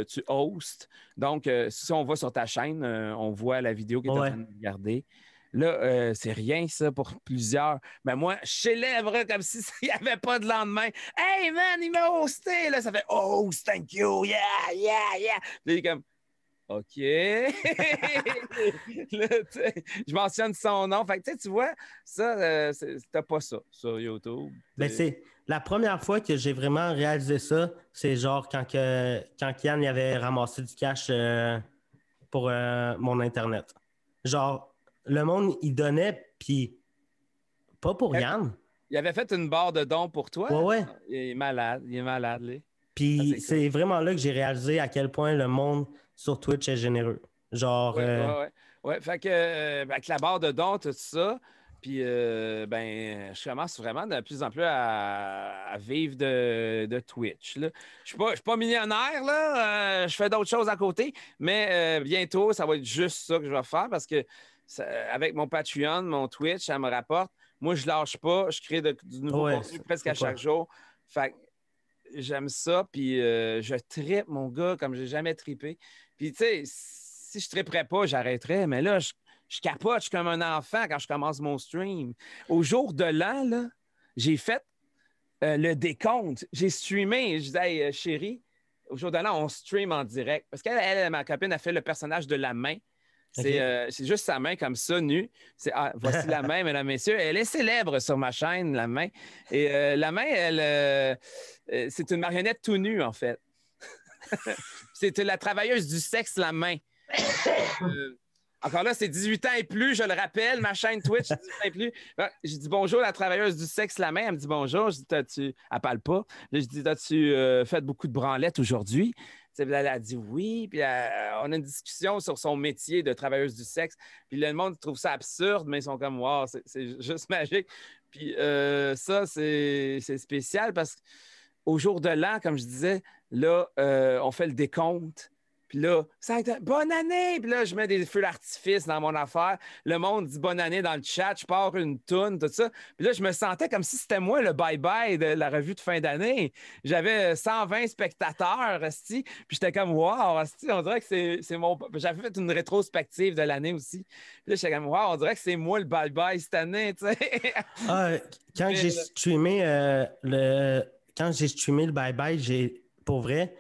tu hostes. Donc, si on va sur ta chaîne, on voit la vidéo qui est en train de regarder. Là, c'est rien, ça, pour plusieurs. Mais moi, je célèbre comme s'il n'y avait pas de lendemain. Hey, man, il m'a hosté! Là, ça fait oh, thank you, yeah, yeah, yeah. Là, il est comme OK. Là, je mentionne son nom. Fait que tu vois, ça, t'as pas ça sur YouTube. Ben, c'est la première fois que j'ai vraiment réalisé ça, c'est genre quand Yann y avait ramassé du cash pour mon Internet. Genre, le monde, il donnait, puis pas pour Yann. Il avait fait une barre de dons pour toi? Ouais. Il est malade, lui. Puis c'est vraiment là que j'ai réalisé à quel point le monde sur Twitch est généreux. Genre. Ouais. Fait que avec la barre de dons, tout ça, puis je commence vraiment de plus en plus à vivre de Twitch. Là. Je suis pas millionnaire, là. Je fais d'autres choses à côté, mais bientôt, ça va être juste ça que je vais faire parce que avec mon Patreon, mon Twitch, ça me rapporte. Moi, je lâche pas. Je crée du nouveau contenu presque à chaque jour. Fait que j'aime ça, puis je trippe, mon gars, comme j'ai jamais trippé. Puis, tu sais, si je tripperais pas, j'arrêterais. Mais là, je capote, je suis comme un enfant quand je commence mon stream. Au jour de l'an, là, j'ai fait le décompte. J'ai streamé. Je disais, hey, chérie, au jour de l'an, on stream en direct. Parce qu'elle, ma copine, a fait le personnage de la main. C'est juste sa main comme ça, nue. Voici la main, mesdames, messieurs. Elle est célèbre sur ma chaîne, la main. Et la main, c'est une marionnette tout nue, en fait. C'est la travailleuse du sexe, la main. Encore là, c'est 18 ans et plus, je le rappelle. Ma chaîne Twitch, 18 ans et plus. Je dis bonjour, la travailleuse du sexe, la main. Elle me dit bonjour. Je dis, elle parle pas. Là, je dis, as-tu fait beaucoup de branlettes aujourd'hui? Elle a dit oui, puis on a une discussion sur son métier de travailleuse du sexe. Puis le monde trouve ça absurde, mais ils sont comme, wow, c'est juste magique. Puis ça, c'est spécial parce qu'au jour de l'an, comme je disais, là, on fait le décompte. Puis là, ça a été bonne année. Puis là, je mets des feux d'artifice dans mon affaire. Le monde dit bonne année dans le chat. Je pars une toune, tout ça. Puis là, je me sentais comme si c'était moi le bye-bye de la revue de fin d'année. J'avais 120 spectateurs, asti. Puis j'étais comme, wow, asti, on dirait que c'est mon. J'avais fait une rétrospective de l'année aussi. Puis là, j'étais comme, wow, on dirait que c'est moi le bye-bye cette année, tu sais. Quand j'ai streamé quand j'ai streamé le bye-bye, pour vrai,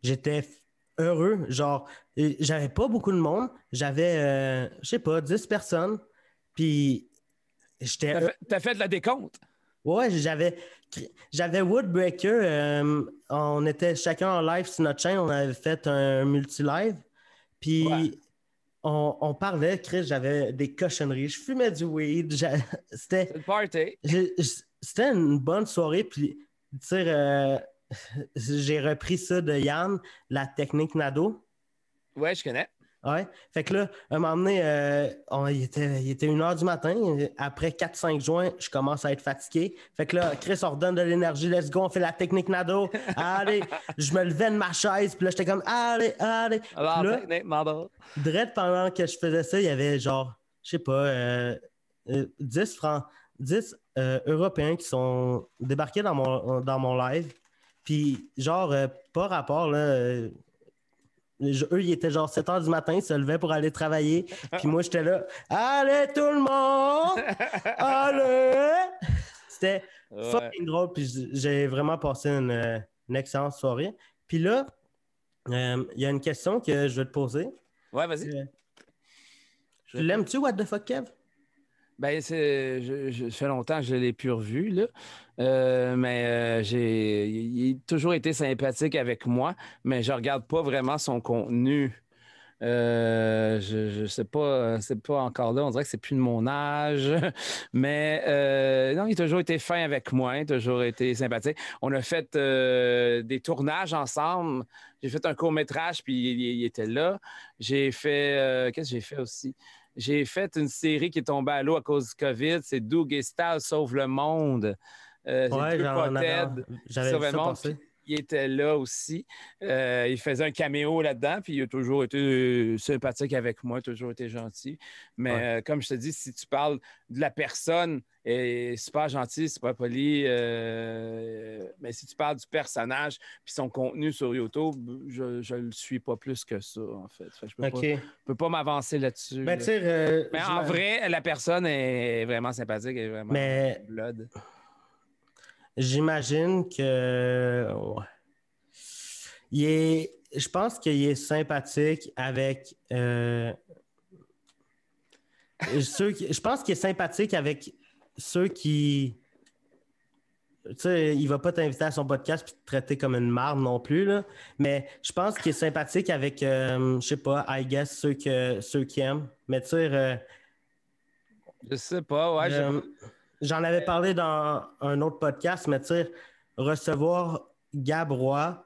j'étais heureux. Genre, j'avais pas beaucoup de monde. J'avais, je sais pas, 10 personnes. Puis, j'étais... T'as fait de la décompte? Ouais, j'avais Woodbreaker. On était chacun en live sur notre chaîne. On avait fait un multi-live. Puis, on parlait. Chris, j'avais des cochonneries. Je fumais du weed. C'était... le party. C'était une bonne soirée. Puis, tu sais... j'ai repris ça de Yann, la technique Nado. Ouais, je connais. Ouais. Fait que là, un moment donné, il était 1h du matin. Après 4-5 joints, je commence à être fatigué. Fait que là, Chris, on redonne de l'énergie. Let's go, on fait la technique Nado. Allez, je me levais de ma chaise. Puis là, j'étais comme, allez. Alors, là, technique Nado. Direct pendant que je faisais ça, il y avait genre, je sais pas, 10 Européens qui sont débarqués dans mon live. Puis, genre, pas rapport, là. Eux, ils étaient genre 7 h du matin, ils se levaient pour aller travailler. Puis moi, j'étais là. Allez, tout le monde! Allez! C'était fucking drôle. Puis j'ai vraiment passé une excellente soirée. Puis là, il y a une question que je vais te poser. Ouais, vas-y. Tu l'aimes-tu, What the fuck, Kev? Ben, ça fait longtemps que je l'ai plus revu, là. Mais il a toujours été sympathique avec moi, mais je regarde pas vraiment son contenu Je sais pas, c'est pas encore là. On dirait que c'est plus de mon âge. Mais non, il a toujours été fin avec moi, il a toujours été sympathique. On a fait des tournages ensemble. J'ai fait un court-métrage, puis il était là. J'ai fait. Qu'est-ce que j'ai fait aussi? J'ai fait une série qui est tombée à l'eau à cause du COVID. C'est Doug et Stal sauve le monde. C'est Ouais, deux potes j'avais vu ça passer. Il était là aussi. Il faisait un caméo là-dedans, puis il a toujours été sympathique avec moi, toujours été gentil. Mais comme je te dis, si tu parles de la personne, est super gentil, super poli, mais si tu parles du personnage puis son contenu sur YouTube, je le suis pas plus que ça, en fait. Je peux pas m'avancer là-dessus. Ben, mais en vrai, la personne est vraiment sympathique, elle est vraiment blood. J'imagine que je pense qu'il est sympathique avec je pense qu'il est sympathique avec ceux qui, tu sais, il va pas t'inviter à son podcast puis te traiter comme une marde non plus là, mais je pense qu'il est sympathique avec je sais pas, I guess ceux qui aiment, mais tu sais je sais pas, ouais. J'en avais parlé dans un autre podcast, mais tu sais, recevoir Gab Roy,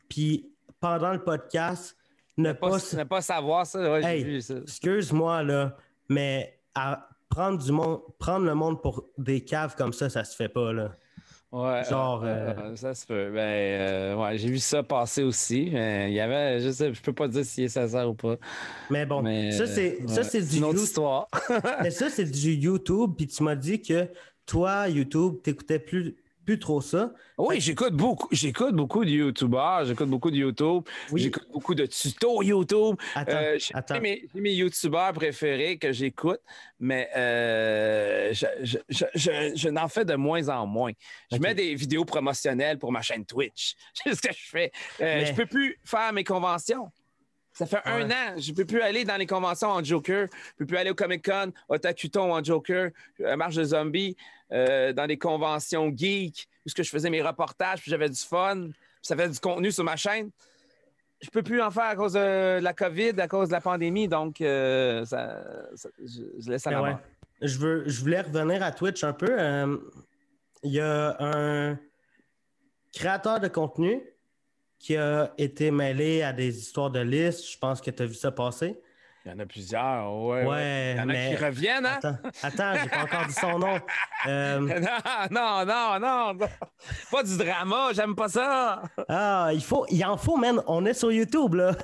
puis pendant le podcast, ne pas savoir ça, ouais, hey, j'ai vu ça. Excuse-moi, là, mais prendre le monde pour des caves comme ça se fait pas, là. Ouais, genre, ça se peut. Ouais, j'ai vu ça passer aussi. Il y avait, je peux pas dire s'il est sincère ou pas. Mais bon, ça, c'est une autre histoire. Mais ça, c'est du YouTube, puis tu m'as dit que toi, YouTube, t'écoutais plus trop ça. Oui, j'écoute beaucoup de YouTubeurs, j'écoute beaucoup de YouTube, j'écoute beaucoup de tutos YouTube. Attends. J'ai mes YouTubeurs préférés que j'écoute, mais je n'en fais de moins en moins. Je mets des vidéos promotionnelles pour ma chaîne Twitch. C'est ce que je fais. Je peux plus faire mes conventions. Ça fait un an, je ne peux plus aller dans les conventions en Joker, je ne peux plus aller au Comic-Con, Otakuton en Joker, Marche de Zombies, dans des conventions geek, où je faisais mes reportages, puis j'avais du fun, puis ça fait du contenu sur ma chaîne. Je ne peux plus en faire à cause de la COVID, à cause de la pandémie, donc je laisse à la mort. Je voulais revenir à Twitch un peu. Il y a un créateur de contenu qui a été mêlé à des histoires de listes. Je pense que tu as vu ça passer. Il y en a plusieurs, ouais. Il y en a qui reviennent, hein? Attends, j'ai pas encore dit son nom. Non. Pas du drama, j'aime pas ça. Il en faut, man. On est sur YouTube, là.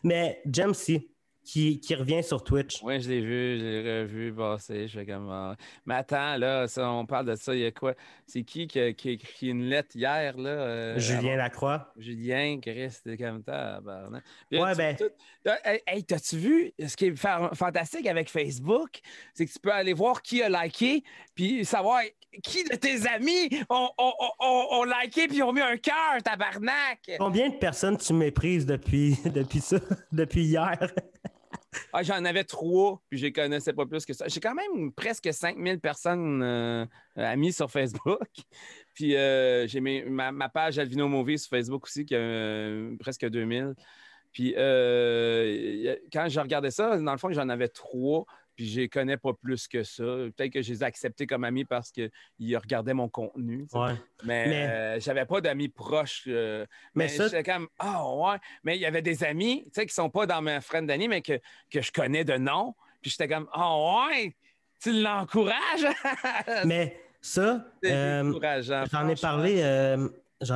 Mais Jamesy, qui revient sur Twitch. Oui, je l'ai revu passer. Je fais comme. Mais attends, là, on parle de ça, il y a quoi? C'est qui a écrit une lettre hier, là? Julien Lacroix. Julien, Chris, c'était comme ça. Hey, t'as-tu vu? Ce qui est fantastique avec Facebook, c'est que tu peux aller voir qui a liké, puis savoir qui de tes amis ont liké, puis ont mis un cœur, tabarnak! Combien de personnes tu méprises depuis ça, depuis hier? J'en avais 3, puis je les connaissais pas plus que ça. J'ai quand même presque 5000 personnes amies sur Facebook. Puis j'ai ma page Alvino Movie sur Facebook aussi, qui a presque 2000. Puis quand je regardais ça, dans le fond, j'en avais 3, puis je les connais pas plus que ça. Peut-être que je les ai acceptés comme amis parce qu'ils regardaient mon contenu. Ouais. Mais j'avais pas d'amis proches. Mais j'étais comme, ouais. Mais il y avait des amis, qui sont pas dans mes friends d'amis, mais que je connais de nom. Puis j'étais comme, ouais, tu l'encourages? Mais ça, j'en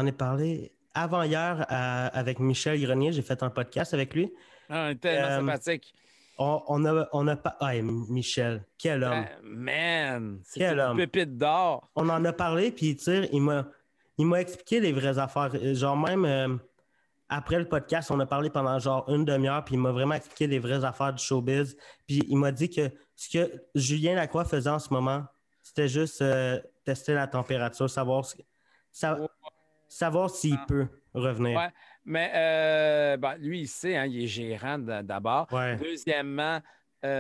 ai parlé avant-hier avec Michel Grenier. J'ai fait un podcast avec lui. Tellement sympathique. On a pas. Michel, quel homme. Man, c'est une pépite d'or. On en a parlé, puis tu sais, il m'a expliqué les vraies affaires. Genre même après le podcast, on a parlé pendant genre une demi-heure, puis il m'a vraiment expliqué les vraies affaires du showbiz. Puis il m'a dit que ce que Julien Lacroix faisait en ce moment, c'était juste tester la température, savoir s'il peut revenir. Ouais. Mais lui, il sait, hein, il est gérant d'abord. Ouais. Deuxièmement, moi,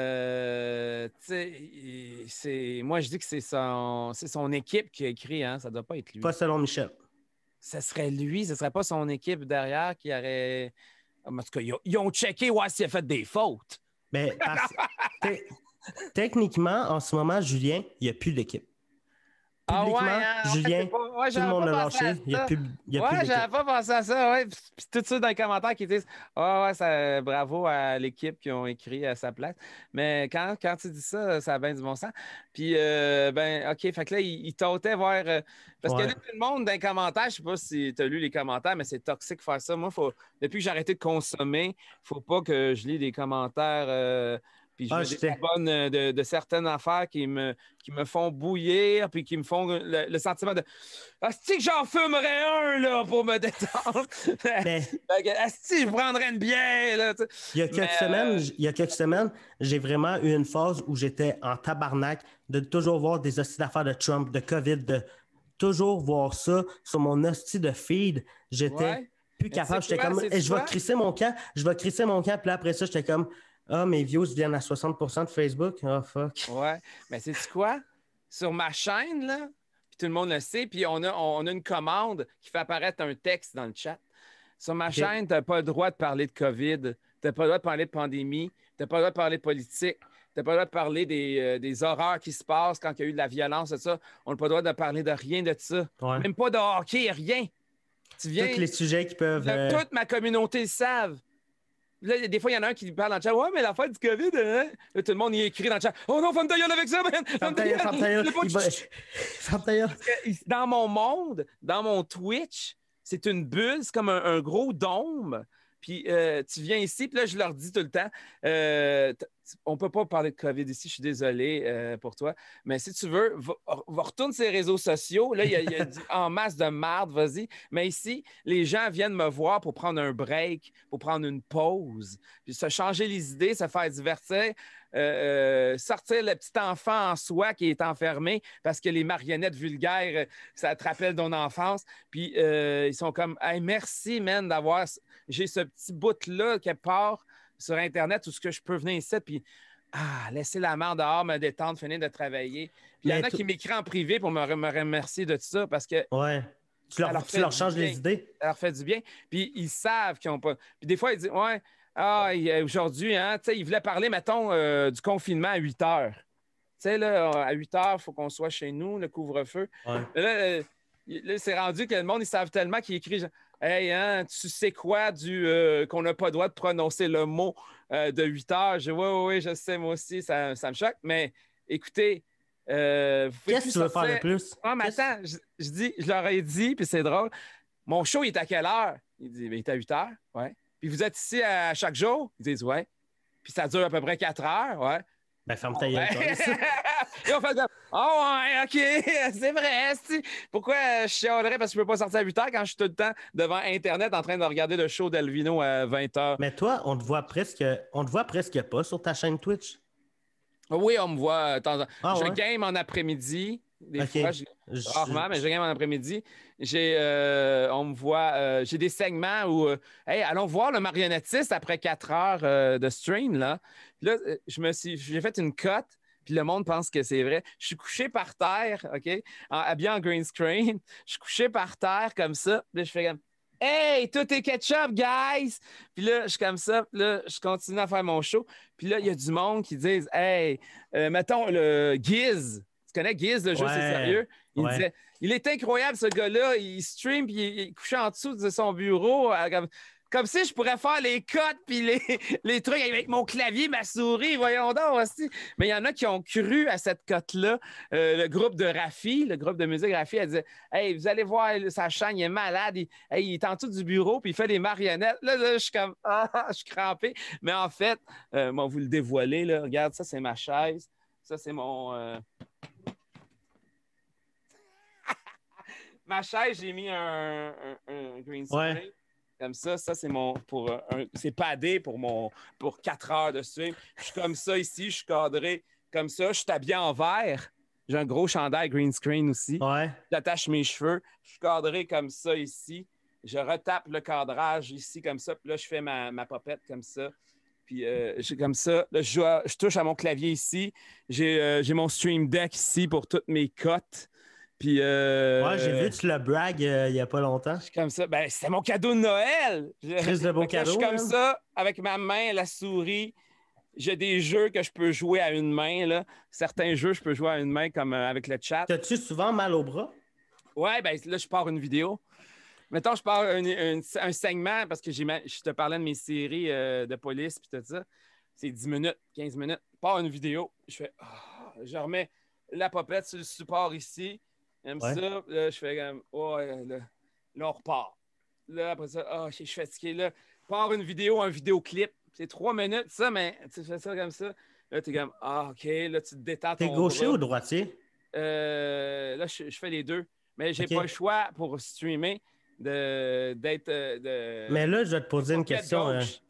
je dis que c'est son équipe qui a écrit, hein, ça ne doit pas être lui. Pas selon Michel. Ce serait lui, ce ne serait pas son équipe derrière qui aurait. En tout cas, ils ont checké ouais, s'il a fait des fautes. Mais techniquement, en ce moment, Julien, il n'y a plus d'équipe. Publiquement, ouais, hein, Julien, ouais, tout le monde l'a lâché. Il n'y a plus d'équipe. J'avais pas pensé à ça. Ouais. Puis tout ça dans les commentaires qui disent bravo à l'équipe qui ont écrit à sa place. Mais quand tu dis ça, ça a bien du bon sens. Puis, OK, fait que là, il tâtait voir. Parce que là, tout le monde dans les commentaires, je sais pas si tu as lu les commentaires, mais c'est toxique faire ça. Moi, depuis que j'ai arrêté de consommer, faut pas que je lis des commentaires. Puis je me désabonne de certaines affaires qui me font bouillir, puis qui me font le sentiment de asti que j'en fumerais un là, pour me détendre. Asti, je prendrais une bière. Là, il y a quelques semaines, j'ai vraiment eu une phase où j'étais en tabarnak de toujours voir des hosties d'affaires de Trump, de COVID, de toujours voir ça sur mon hostie de feed. J'étais plus capable. J'étais comme, je vais crisser mon camp. Puis là, après ça, j'étais comme, mes views viennent à 60% de Facebook. Oh, fuck. Ouais, mais sais-tu quoi? Sur ma chaîne, là, puis tout le monde le sait, puis on a une commande qui fait apparaître un texte dans le chat. Sur ma chaîne, tu n'as pas le droit de parler de COVID, tu n'as pas le droit de parler de pandémie, tu n'as pas le droit de parler de politique, tu n'as pas le droit de parler des horreurs qui se passent quand il y a eu de la violence, tout ça. On n'a pas le droit de parler de rien de ça. Ouais. Même pas de hockey, rien. Tu viens, tous les sujets qui peuvent... Toute ma communauté le savent. Là, des fois, il y en a un qui parle dans le chat. Ouais, mais l'affaire du COVID, hein? Là, tout le monde y écrit dans le chat. Oh non, femme ta gueule avec ça, man! Femme ta gueule! Dans mon monde, dans mon Twitch, c'est une bulle, c'est comme un gros dôme. Puis tu viens ici, puis là, je leur dis tout le temps, on ne peut pas parler de COVID ici, je suis désolé pour toi, mais si tu veux, va retourne sur les réseaux sociaux. Là, il y a en masse de marde, vas-y. Mais ici, les gens viennent me voir pour prendre un break, pour prendre une pause, puis se changer les idées, se faire divertir. Sortir le petit enfant en soi qui est enfermé parce que les marionnettes vulgaires, ça te rappelle ton enfance. Puis ils sont comme hey, merci, man, d'avoir. J'ai ce petit bout-là qui part sur Internet où ce que je peux venir ici, puis laisser la main dehors, me détendre, finir de travailler. Puis il y en a qui m'écrivent en privé pour me remercier de tout ça parce que. Ouais. Tu leur changes les idées. Ça leur fait du bien. Puis ils savent qu'ils n'ont pas. Puis des fois, ils disent ouais. Aujourd'hui, hein, il voulait parler, mettons, du confinement à 8 heures. Tu sais, là, à 8 heures, il faut qu'on soit chez nous, le couvre-feu. Ouais. Là, c'est rendu que le monde, ils savent tellement qu'ils écrivent hey, hein, tu sais quoi qu'on n'a pas le droit de prononcer le mot de 8 heures? Oui, je sais, moi aussi, ça me choque. Mais écoutez, qu'est-ce que tu veux faire de plus? Ah, mais attends, je leur ai dit, puis c'est drôle, mon show, il est à quelle heure? Il dit, il est à 8 heures, ouais. Puis vous êtes ici à chaque jour? Ils disent ouais. Puis ça dure à peu près 4 heures, ouais. Ben, ferme ta gueule. Et on fait comme ouais, OK, c'est vrai. Pourquoi je chialerais parce que je peux pas sortir à 8 heures quand je suis tout le temps devant Internet en train de regarder le show d'Alvino à 20 heures? Mais toi, on te voit presque pas sur ta chaîne Twitch. Oui, on me voit de temps en temps. Je game en après-midi. Des fois, rarement, mais je game en après-midi. On me voit, j'ai des segments où, hey, allons voir le marionnettiste après 4 heures de stream, là. Puis là, j'ai fait une cote, puis le monde pense que c'est vrai. Je suis couché par terre, OK, habillé en green screen. Je suis couché par terre comme ça. Puis là, je fais comme, hey, tout est ketchup, guys! Puis là, je suis comme ça, puis là, je continue à faire mon show. Puis là, il y a du monde qui disent, hey, mettons le Giz. Tu connais Giz, le jeu, c'est sérieux? Il disait, il est incroyable, ce gars-là. Il stream, puis il est couché en dessous de son bureau. Comme si je pourrais faire les codes, puis les trucs avec mon clavier, ma souris. Voyons donc aussi. Mais il y en a qui ont cru à cette cote-là. Le groupe de Rafi, le groupe de musique Rafi, elle disait, hey, vous allez voir sa chaîne, il est malade. Il est en dessous du bureau, puis il fait des marionnettes. Là, je suis comme, je suis crampé. Mais en fait, vous le dévoilez, là. Regarde, ça, c'est ma chaise. Ça, c'est mon... Ma chaise, j'ai mis un green screen. Comme ça, c'est c'est padé pour 4 heures de stream. Je suis comme ça ici, je suis cadré comme ça. Je suis habillé en vert. J'ai un gros chandail green screen aussi. Ouais. J'attache mes cheveux. Je suis cadré comme ça ici. Je retape le cadrage ici comme ça. Puis là, je fais ma popette comme ça. Puis j'ai comme ça. Là, je touche à mon clavier ici. J'ai mon Stream Deck ici pour toutes mes cotes. Puis, Ouais, j'ai vu, tu le brag il y a pas longtemps. je suis comme ça. Ben, c'était mon cadeau de Noël. Chris de beau Fait que là, je cadeau, suis comme man. ça, avec ma main, la souris. J'ai des jeux que je peux jouer à une main, là. Certains jeux, je peux jouer à une main, comme avec le chat. T'as-tu souvent mal au bras? Ouais, ben là, je pars une vidéo. Mettons, je pars un segment, parce que je te parlais de mes séries de police, puis tout ça. C'est 10 minutes, 15 minutes. Je pars une vidéo. Je fais, je remets la popette sur le support ici. J'aime Ouais. ça. Là, je fais comme, ouais, là, on repart. Là, après ça, je suis fatigué. Là, je pars une vidéo, un vidéoclip. C'est 3 minutes, ça, mais tu fais ça comme ça. Là, t'es comme, OK, là, tu te détends T'es ton gaucher bras. ou droitier? Là, je fais les deux. Mais j'ai OK. pas le choix pour streamer d'être Mais là, je vais te poser une popette question. gauche.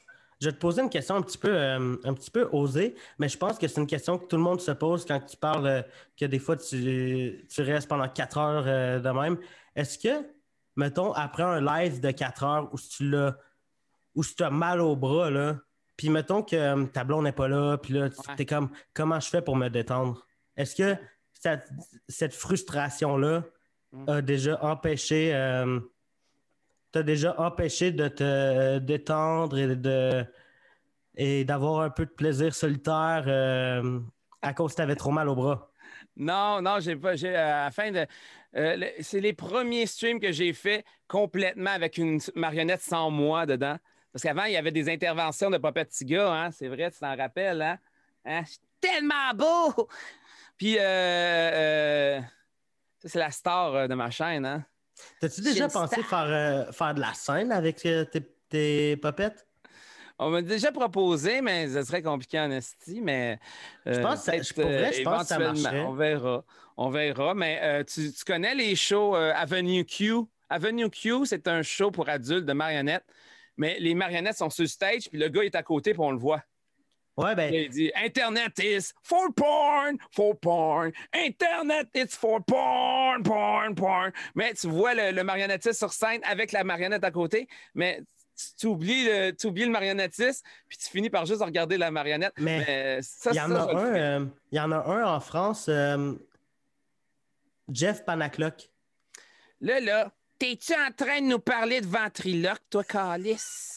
Je vais te poser une question un petit peu osée, mais je pense que c'est une question que tout le monde se pose quand tu parles que des fois tu restes pendant 4 heures de même. Est-ce que, mettons, après un live de 4 heures où tu as mal au bras, là, puis mettons que ta blonde n'est pas là, puis là, Ouais. t'es comme, comment je fais pour me détendre? Est-ce que cette frustration-là a déjà empêché, t'a déjà empêché de te détendre et d'avoir un peu de plaisir solitaire à cause que tu avais trop mal au bras? Non, non, j'ai pas. À la fin de. C'est les premiers streams que j'ai fait complètement avec une marionnette sans moi dedans. Parce qu'avant, il y avait des interventions de Papa Tiga, hein? C'est vrai, tu t'en rappelles, hein? Hein? Je suis tellement beau! Puis, ça, c'est la star de ma chaîne, hein? T'as-tu J'ai déjà une pensé star. faire de la scène avec tes popettes? On m'a déjà proposé, mais ça serait compliqué en esti, mais Je pense que peut-être pour vrai, je pense que ça éventuellement. marcherait. On verra. On verra. Mais tu connais les shows Avenue Q? Avenue Q, c'est un show pour adultes de marionnettes, mais les marionnettes sont sur le stage, puis le gars est à côté, puis on le voit. Ouais, ben, Là, il dit Internet is for porn, for porn. Internet is for porn, porn, porn. Mais tu vois le marionnettiste sur scène avec la marionnette à côté, mais tu oublies le marionnettiste, puis tu finis par juste regarder la marionnette. mais Mais ça, il y en a je le ferai. il y en a un en France, Jeff Panacloc. Là, t'es-tu en train de nous parler de ventriloque, toi, Calice?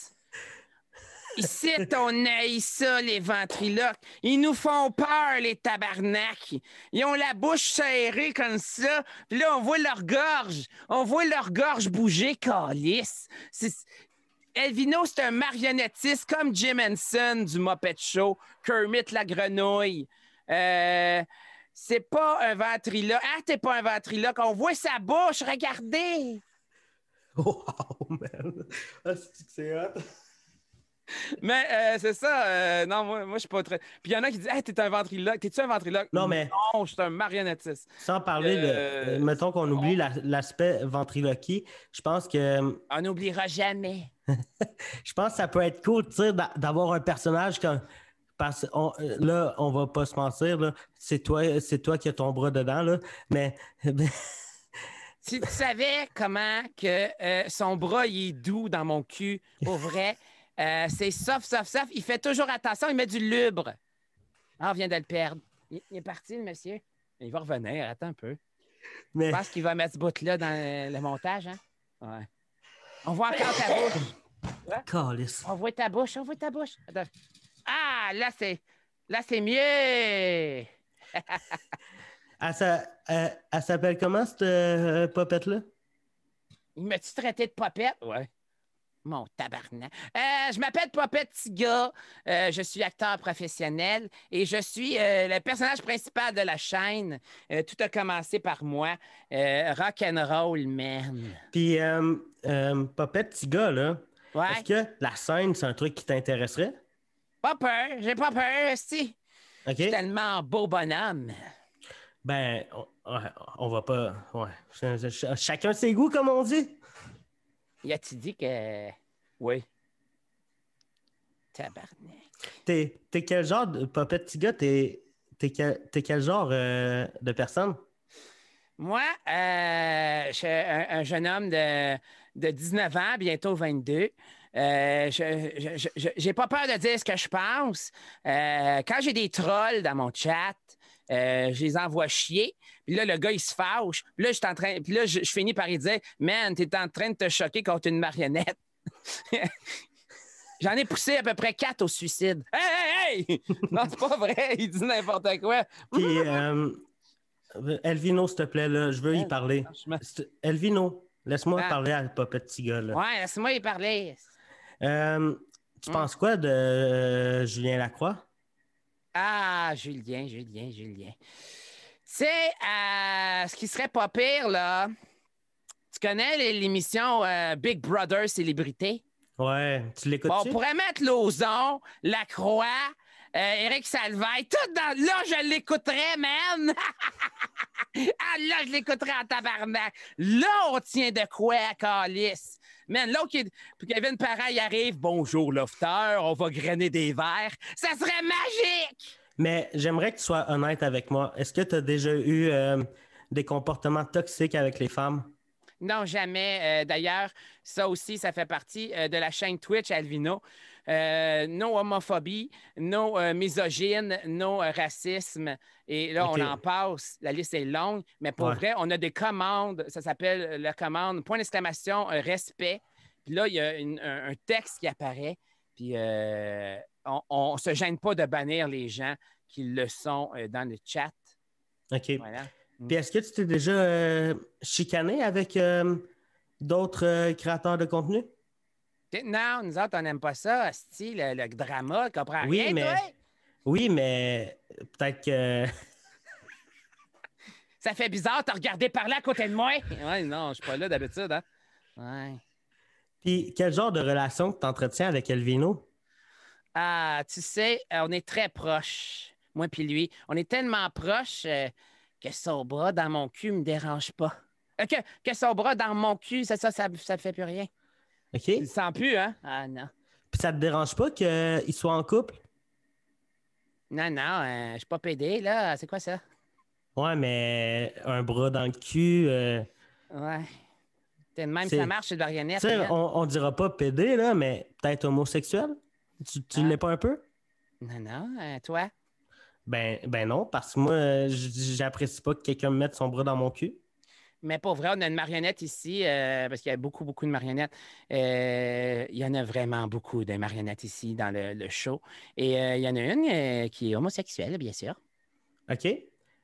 Ici, on haït ça, les ventriloques. Ils nous font peur, les tabarnaks. Ils ont la bouche serrée comme ça. Puis là, on voit leur gorge. On voit leur gorge bouger, calice. Elvino, c'est un marionnettiste comme Jim Henson du Muppet Show, Kermit la grenouille. C'est pas un ventriloque. Ah, t'es pas un ventriloque. On voit sa bouche. Regardez. Wow, man! Ah, c'est hot! Mais c'est ça. Non, moi je suis pas très. Puis il y en a qui disent hey, t'es un ventriloque. T'es-tu un ventriloque? Non, mais Non, je suis un marionnettiste. sans parler mettons qu'on oublie l'aspect ventriloquie, je pense que On n'oubliera jamais. je pense que ça peut être cool, tu sais, d'avoir un personnage comme. Parce là, on va pas se mentir, là, c'est toi qui as ton bras dedans, là, mais Si tu savais comment que son bras il est doux dans mon cul, au vrai, c'est soft, soft, soft. Il fait toujours attention, il met du lubre. Ah, on vient de le perdre. Il est parti, le monsieur. Il va revenir, attends un peu. mais Je pense qu'il va mettre ce bout-là dans le montage, hein? Ouais. On voit encore ta bouche. Calice. On voit ta bouche, on voit ta bouche. Attends. Ah, là, c'est mieux. Elle s'appelle comment, cette popette-là? Il m'a-tu traité de popette? Ouais. Mon tabarnak. Je m'appelle Popette Tiga. Je suis acteur professionnel et je suis le personnage principal de la chaîne. Tout a commencé par moi. Rock and roll, man. Puis, popette petit gars, là, Ouais. est-ce que la scène, c'est un truc qui t'intéresserait? Pas peur. J'ai pas peur, si. OK? Je suis tellement beau bonhomme. Ben, on va pas... Ouais. Chacun ses goûts, comme on dit. Y a-tu dit que... Oui. Tabarnak. T'es quel genre de popette petit gars? T'es quel genre de personne? Moi, je suis un jeune homme de 19 ans, bientôt 22. J'ai pas peur de dire ce que je pense. Quand j'ai des trolls dans mon chat, je les envoie chier. Puis là, le gars, il se fâche. Puis là, je finis par lui dire, man, t'es en train de te choquer contre une marionnette. J'en ai poussé à peu près 4 au suicide. Hey, hey, hey! Non, c'est pas vrai. Il dit n'importe quoi. Puis, Elvino, s'il te plaît, là, je veux y parler. Elvino, laisse-moi parler à pas petit gars. Là. Ouais, laisse-moi y parler. Tu penses quoi de Julien Lacroix? Ah, Julien. Tu sais, ce qui serait pas pire, là, tu connais l'émission Big Brother Célébrité? Ouais, tu l'écoutes? Bon, on pourrait mettre Lauzon, Lacroix, Éric Salvaille, tout dans... Là, je l'écouterais, man! Ah, là, je l'écouterais en tabarnak. Là, on tient de quoi à calice. Man, là, puis Kevin Parent, il arrive. Bonjour, Lofter, on va grainer des verres. Ça serait magique! Mais j'aimerais que tu sois honnête avec moi. Est-ce que tu as déjà eu des comportements toxiques avec les femmes? Non, jamais. D'ailleurs, ça aussi, ça fait partie de la chaîne Twitch Alvino. Non homophobie, non misogyne, non racisme. Et là, Okay. on en passe. La liste est longue, mais pour vrai, on a des commandes. Ça s'appelle la commande point d'exclamation respect. Puis là, il y a un texte qui apparaît. Puis on ne se gêne pas de bannir les gens qui le sont dans le chat. OK. Voilà. Puis est-ce que tu t'es déjà chicané avec d'autres créateurs de contenu? Non, nous autres, on n'aime pas ça, hostie, le drama, tu comprends Oui, rien, mais... toi? Oui, mais peut-être que... Ça fait bizarre, t'as regardé par là à côté de moi. Ouais, non, je suis pas là d'habitude, hein? Ouais. Puis quel genre de relation que tu entretiens avec Elvino? Ah, tu sais, on est très proches, moi puis lui. On est tellement proches que son bras dans mon cul me dérange pas. Que son bras dans mon cul, ça fait plus rien. OK? Tu le sens plus, hein? Ah, non. Puis ça te dérange pas qu'ils soient en couple? Non, je suis pas pédé, là. C'est quoi ça? Ouais, mais un bras dans le cul... Ouais. T'es de même, ça marche, c'est de marionnette. Tu sais, on dira pas pédé, là, mais peut-être homosexuel? Tu l'es pas un peu? Non, toi? Ben non, parce que moi, j'apprécie pas que quelqu'un me mette son bras dans mon cul. Mais pour vrai, on a une marionnette ici, parce qu'il y a beaucoup de marionnettes. Il y en a vraiment beaucoup de marionnettes ici dans le show. Et il y en a une qui est homosexuelle, bien sûr. OK?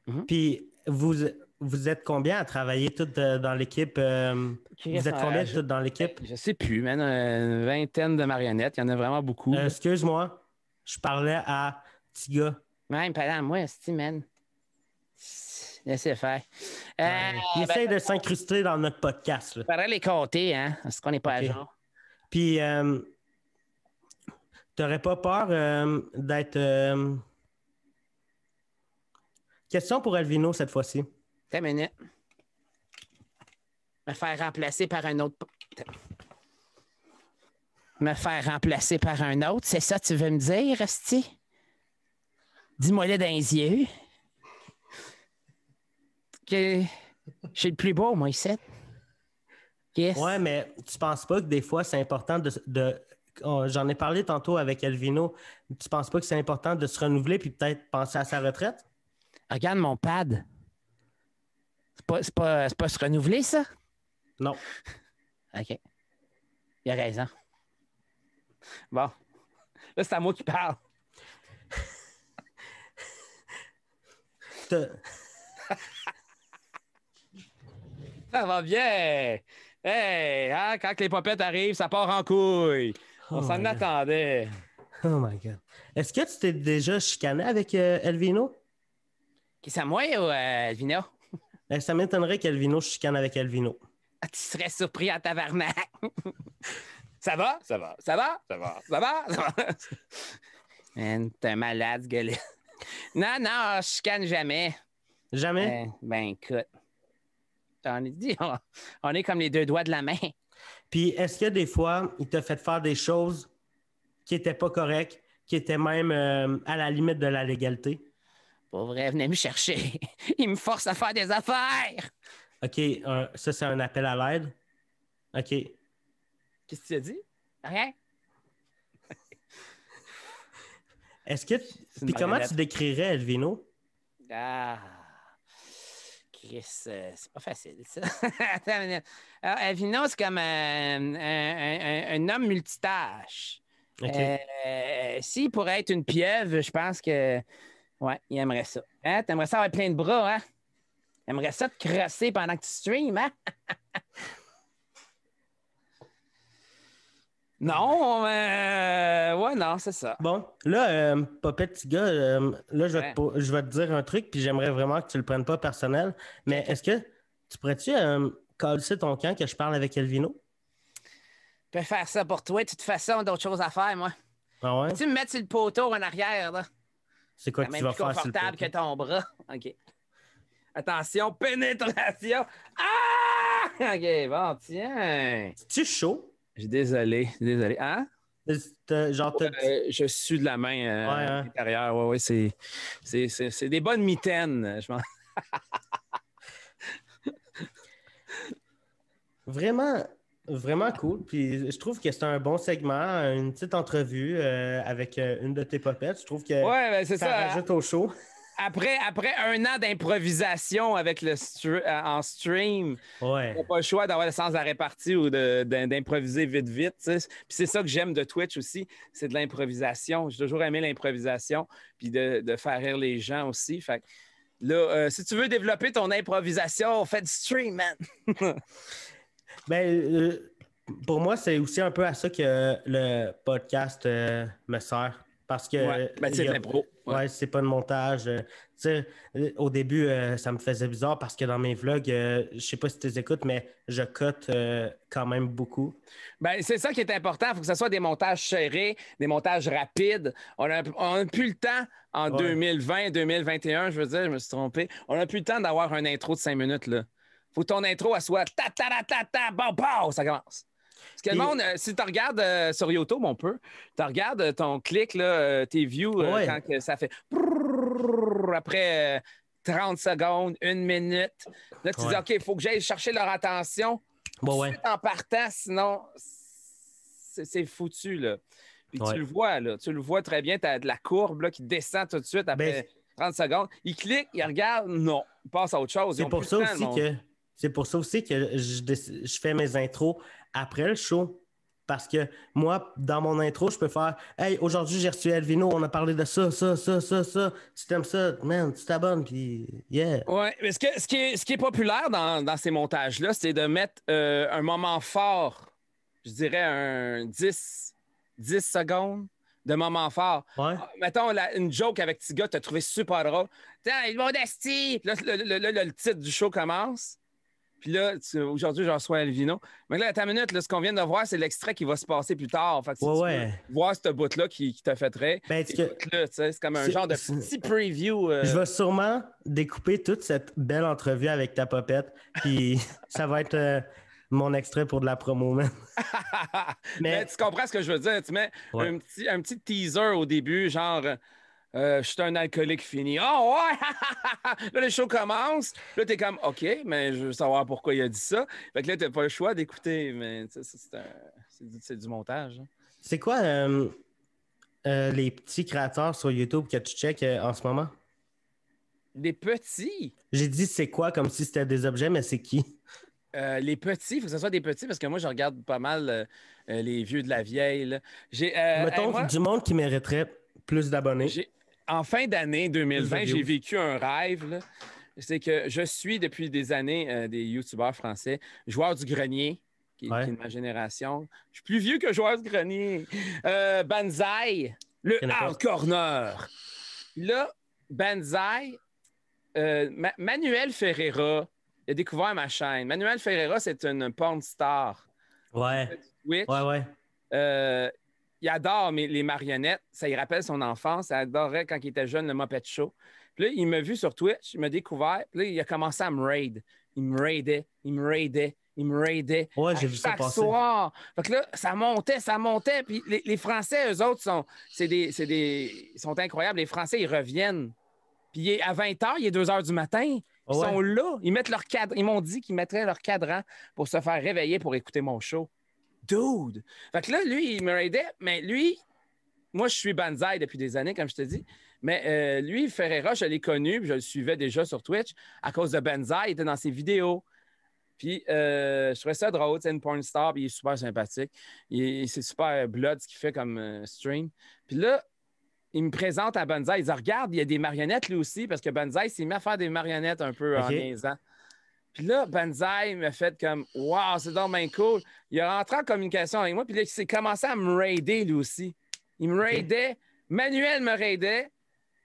Mhm. Puis, vous êtes combien à travailler toutes dans l'équipe? Vous êtes combien toutes dans l'équipe? Je sais plus, man. Une vingtaine de marionnettes. Il y en a vraiment beaucoup. Excuse-moi, je parlais à petit gars. Même, pas moi, c'est man. Laissez faire. Il essaie de s'incruster dans notre podcast. Il faudrait les compter, hein? Parce qu'on n'est pas à jour. Puis, t'aurais pas peur d'être... Question pour Elvino cette fois-ci. T'as une minute. Me faire remplacer par un autre. Me faire remplacer par un autre, c'est ça que tu veux me dire, Asti? Dis-moi-le dans les yeux. Que je suis le plus beau, moi, ici. Yes. Ouais, mais tu penses pas que des fois, c'est important j'en ai parlé tantôt avec Elvino. Tu penses pas que c'est important de se renouveler puis peut-être penser à sa retraite? Regarde mon pad. C'est pas se renouveler, ça? Non. OK. Il a raison. Bon. Là, c'est à moi qui parle. Ça va bien. Hey, hein, quand les popettes arrivent, ça part en couille. On s'en attendait. Oh my God. Est-ce que tu t'es déjà chicané avec Elvino? Qui c'est à moi ou Elvino? Ça m'étonnerait qu'Elvino se chicane avec Elvino. Ah, tu serais surpris en tabarnak. Ça va? Man, t'es un malade, ce gars-là. Non, je chicane jamais. Jamais? Ben, écoute. On est comme les deux doigts de la main. Puis, est-ce que des fois, il t'a fait faire des choses qui n'étaient pas correctes, qui étaient même à la limite de la légalité? Pour vrai, venez me chercher. Il me force à faire des affaires. OK, ça, c'est un appel à l'aide. OK. Qu'est-ce que tu as dit? Rien? Est-ce que... Puis comment tu décrirais Elvino? Ah. Chris, c'est pas facile, ça. Attends une minute. Alors, Elvino, c'est comme un homme multitâche. OK. S'il pourrait être une pieuvre, je pense que... Ouais, il aimerait ça. Hein? T'aimerais ça avoir plein de bras, hein? T'aimerais ça te crosser pendant que tu streams, hein? Non, ouais, non, c'est ça. Bon, là, Popet, petit gars, là, je vais te dire un truc, puis j'aimerais vraiment que tu le prennes pas personnel, mais est-ce que tu pourrais-tu casser ton camp que je parle avec Elvino? Je peux faire ça pour toi. De toute façon, d'autres choses à faire, moi. Ah ouais? Peux-tu me mettre sur le poteau en arrière, là? C'est quoi C'est que tu même vas plus faire sur le confortable que poteau? ton bras. OK. Attention, pénétration. Ah! OK, bon, tiens. Es-tu chaud? Je suis désolé, désolé. Hein? Genre, Je suis de la main Ouais, à hein? l'intérieur. Ouais, ouais, c'est des bonnes mitaines. Vraiment, vraiment cool. Puis je trouve que c'est un bon segment, une petite entrevue avec une de tes popettes. Je trouve que Ouais, ben, c'est ça. rajoute au show. Après 1 an d'improvisation avec en stream, Ouais. on n'a pas le choix d'avoir le sens à répartie ou d'improviser vite, vite. Tu sais. Puis c'est ça que j'aime de Twitch aussi, c'est de l'improvisation. J'ai toujours aimé l'improvisation, puis de faire rire les gens aussi. Fait que là, si tu veux développer ton improvisation, fais du stream, man. Ben, pour moi, c'est aussi un peu à ça que le podcast me sert. Parce que. Ouais, ben, c'est de l'impro. Ouais, c'est pas de montage. Tu sais, au début, ça me faisait bizarre parce que dans mes vlogs, je sais pas si tu les écoutes, mais je cote quand même beaucoup. Ben, c'est ça qui est important. Il faut que ce soit des montages serrés, des montages rapides. On a plus le temps en 2020, 2021, je veux dire, je me suis trompé. On n'a plus le temps d'avoir un intro de 5 minutes, là. Faut que ton intro, elle soit ta ta ta ta ta, bon, bon, ça commence. Parce que le monde, si tu regardes sur YouTube, on peut, tu regardes ton clic, là, tes views, quand que ça fait après 30 secondes, 1 minute. Là, tu dis, OK, il faut que j'aille chercher leur attention. Bon, Tout de suite en partant, sinon, c'est foutu, là. Puis tu le vois, là. Tu le vois très bien, tu as de la courbe là, qui descend tout de suite après 30 secondes. Il clique, il regarde, non. Il passe à autre chose. C'est pour ça aussi que je fais mes intros après le show. Parce que moi, dans mon intro, je peux faire Hey, aujourd'hui, j'ai reçu Elvino, on a parlé de ça. Si t'aimes ça, man, tu t'abonnes, puis yeah. Oui, mais ce qui est populaire dans ces montages-là, c'est de mettre un moment fort, je dirais un 10 secondes de moment fort. Ouais. Mettons une joke avec Tiga, t'as trouvé super drôle. Tiens, il va d'Asti! Là, le titre du show commence. Puis là, aujourd'hui, je reçois Elvino. Mais là, à ta minute, là, ce qu'on vient de voir, c'est l'extrait qui va se passer plus tard. Fait que si tu veux voir ce bout-là qui t'a fait rire, écoute-le, c'est comme un genre de petit preview. Je vais sûrement découper toute cette belle entrevue avec ta popette, puis ça va être mon extrait pour de la promo, man. Mais tu comprends ce que je veux dire? Tu mets un petit teaser au début, genre... je suis un alcoolique fini. Oh ouais! Là, le show commence. Là, t'es comme, OK, mais je veux savoir pourquoi il a dit ça. Fait que là, t'as pas le choix d'écouter. Mais c'est du montage. Hein. C'est quoi les petits créateurs sur YouTube que tu checkes en ce moment? Des petits? J'ai dit c'est quoi comme si c'était des objets, mais c'est qui? Les petits, il faut que ce soit des petits parce que moi, je regarde pas mal les vieux de la vieille. Là. Mettons du monde qui mériterait plus d'abonnés. En fin d'année 2020, j'ai vécu un rêve. C'est que je suis depuis des années des YouTubeurs français, joueurs du grenier, qui est de ma génération. Je suis plus vieux que joueur du grenier. Banzai, le Hard Corner. Là, Banzai, Manuel Ferreira, il a découvert ma chaîne. Manuel Ferreira, c'est une porn star. Ouais. Twitch. Ouais. Il adore les marionnettes. Ça lui rappelle son enfance. Il adorait quand il était jeune le Muppet Show. Puis là, il m'a vu sur Twitch, il m'a découvert. Puis là, il a commencé à me raid. Il me raidait. Ouais, j'ai vu ça passer. Chaque soir. Fait que là, ça montait. Puis les Français, eux autres, ils sont incroyables. Les Français, ils reviennent. Puis à 20h, il est 2h du matin. Ils sont là. Ils mettent leur cadre. Ils m'ont dit qu'ils mettraient leur cadran pour se faire réveiller pour écouter mon show. Dude! Fait que là, lui, il me raidait, mais lui, moi, je suis Banzai depuis des années, comme je te dis. Mais lui, Ferreira, je l'ai connu, puis je le suivais déjà sur Twitch à cause de Banzai. Il était dans ses vidéos. Puis je trouvais ça drôle. C'est une porn star, puis il est super sympathique. C'est super blood ce qu'il fait comme stream. Puis là, il me présente à Banzai. Il dit regarde, il y a des marionnettes lui aussi, parce que Banzai s'est mis à faire des marionnettes un peu en niaisant. Puis là, Banzai m'a fait comme wow, c'est donc bien cool. Il est rentré en communication avec moi, puis là, il s'est commencé à me raider lui aussi. Il me raidait. Manuel me raidait.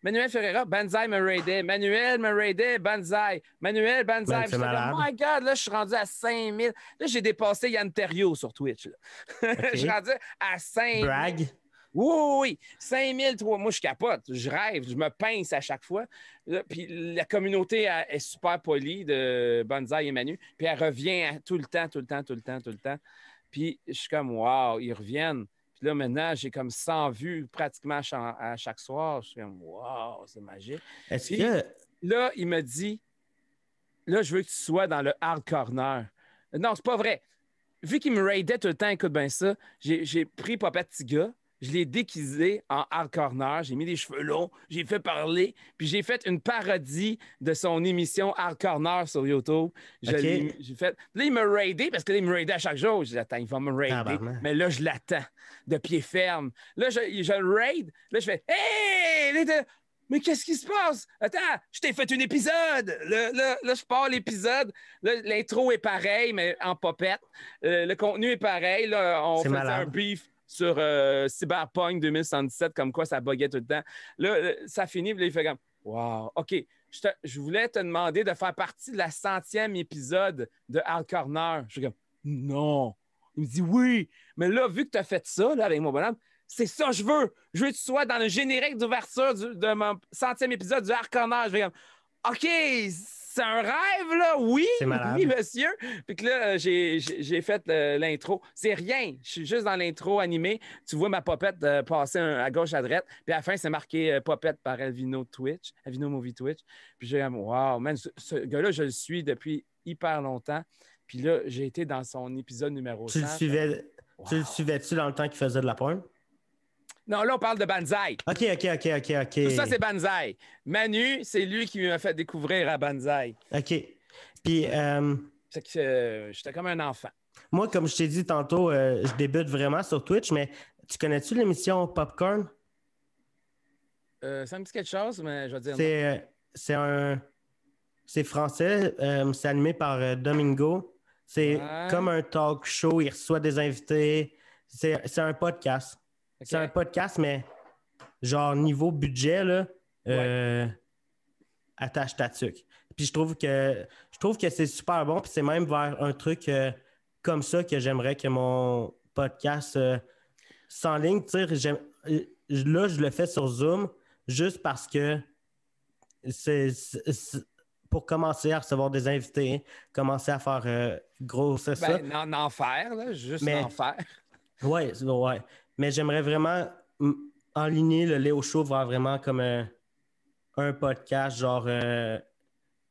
Manuel Ferreira, Banzai me raidait. Manuel me raidait, Banzai. Manuel, Banzai. Ben, Je comme, oh my God, là, je suis rendu à 5000. Là, j'ai dépassé Yann Terriot sur Twitch. Je suis rendu à 5000. Brag. Oui. 5000, moi, je capote. Je rêve. Je me pince à chaque fois. Là, puis la communauté est super polie de Banzai et Manu. Puis elle revient tout le temps. Puis je suis comme, wow, ils reviennent. Puis là, maintenant, j'ai comme 100 vues pratiquement à chaque soir. Je suis comme, wow, c'est magique. Est-ce que... Là, il me dit, là, je veux que tu sois dans le hard corner. Non, c'est pas vrai. Vu qu'il me raidait tout le temps, écoute bien ça, j'ai pris Papa Tiga, je l'ai déguisé en hard corner, j'ai mis des cheveux longs, j'ai fait parler, puis j'ai fait une parodie de son émission Hard Corner sur YouTube. J'ai fait... Là, il m'a raidé, parce que là, il me raidait à chaque jour. Je dis, attends, il va me raider. Mais là, je l'attends, de pied ferme. Là, je le raid. Là, je fais, hey! Mais qu'est-ce qui se passe? Attends, je t'ai fait un épisode. Là, je pars l'épisode. L'intro est pareil, mais en popette. Le contenu est pareil. Là, on faisait un beef sur Cyberpunk 2077, comme quoi ça buguait tout le temps. Là, ça finit, puis là, il fait comme « Wow, OK, je voulais te demander de faire partie de la 100e épisode de Hard Corner. » Je suis comme « Non. » Il me dit « Oui, mais là, vu que tu as fait ça là, avec mon bonhomme, c'est ça que je veux. Je veux que tu sois dans le générique d'ouverture de mon 100e épisode du Hard Corner. » Je fais comme « OK, c'est un rêve, là, oui, oui, monsieur. » Puis que là, j'ai fait l'intro. C'est rien. Je suis juste dans l'intro animé. Tu vois ma popette passer à gauche, à droite. Puis à la fin, c'est marqué popette par Elvino Twitch, Elvino Movie Twitch. Puis j'ai dit, wow, man, ce gars-là, je le suis depuis hyper longtemps. Puis là, j'ai été dans son épisode numéro 100. Tu le suivais-tu dans le temps qu'il faisait de la porn? Non, là, on parle de Banzai. OK. Tout ça, c'est Banzai. Manu, c'est lui qui m'a fait découvrir à Banzai. OK. Puis... C'est que j'étais comme un enfant. Moi, comme je t'ai dit tantôt, je débute vraiment sur Twitch, mais tu connais-tu l'émission Popcorn? Ça me dit quelque chose, mais je vais dire c'est français, c'est animé par Domingo. C'est comme un talk show, il reçoit des invités. C'est un podcast. Okay. C'est un podcast, mais genre niveau budget, là, attache ta tuque. Puis je trouve que c'est super bon, puis c'est même vers un truc comme ça que j'aimerais que mon podcast s'enligne. Là, je le fais sur Zoom juste parce que c'est pour commencer à recevoir des invités, commencer à faire gros, c'est ça. En faire, là, juste en faire. Ouais. Mais j'aimerais vraiment enligner le Léo Show vers vraiment comme un podcast genre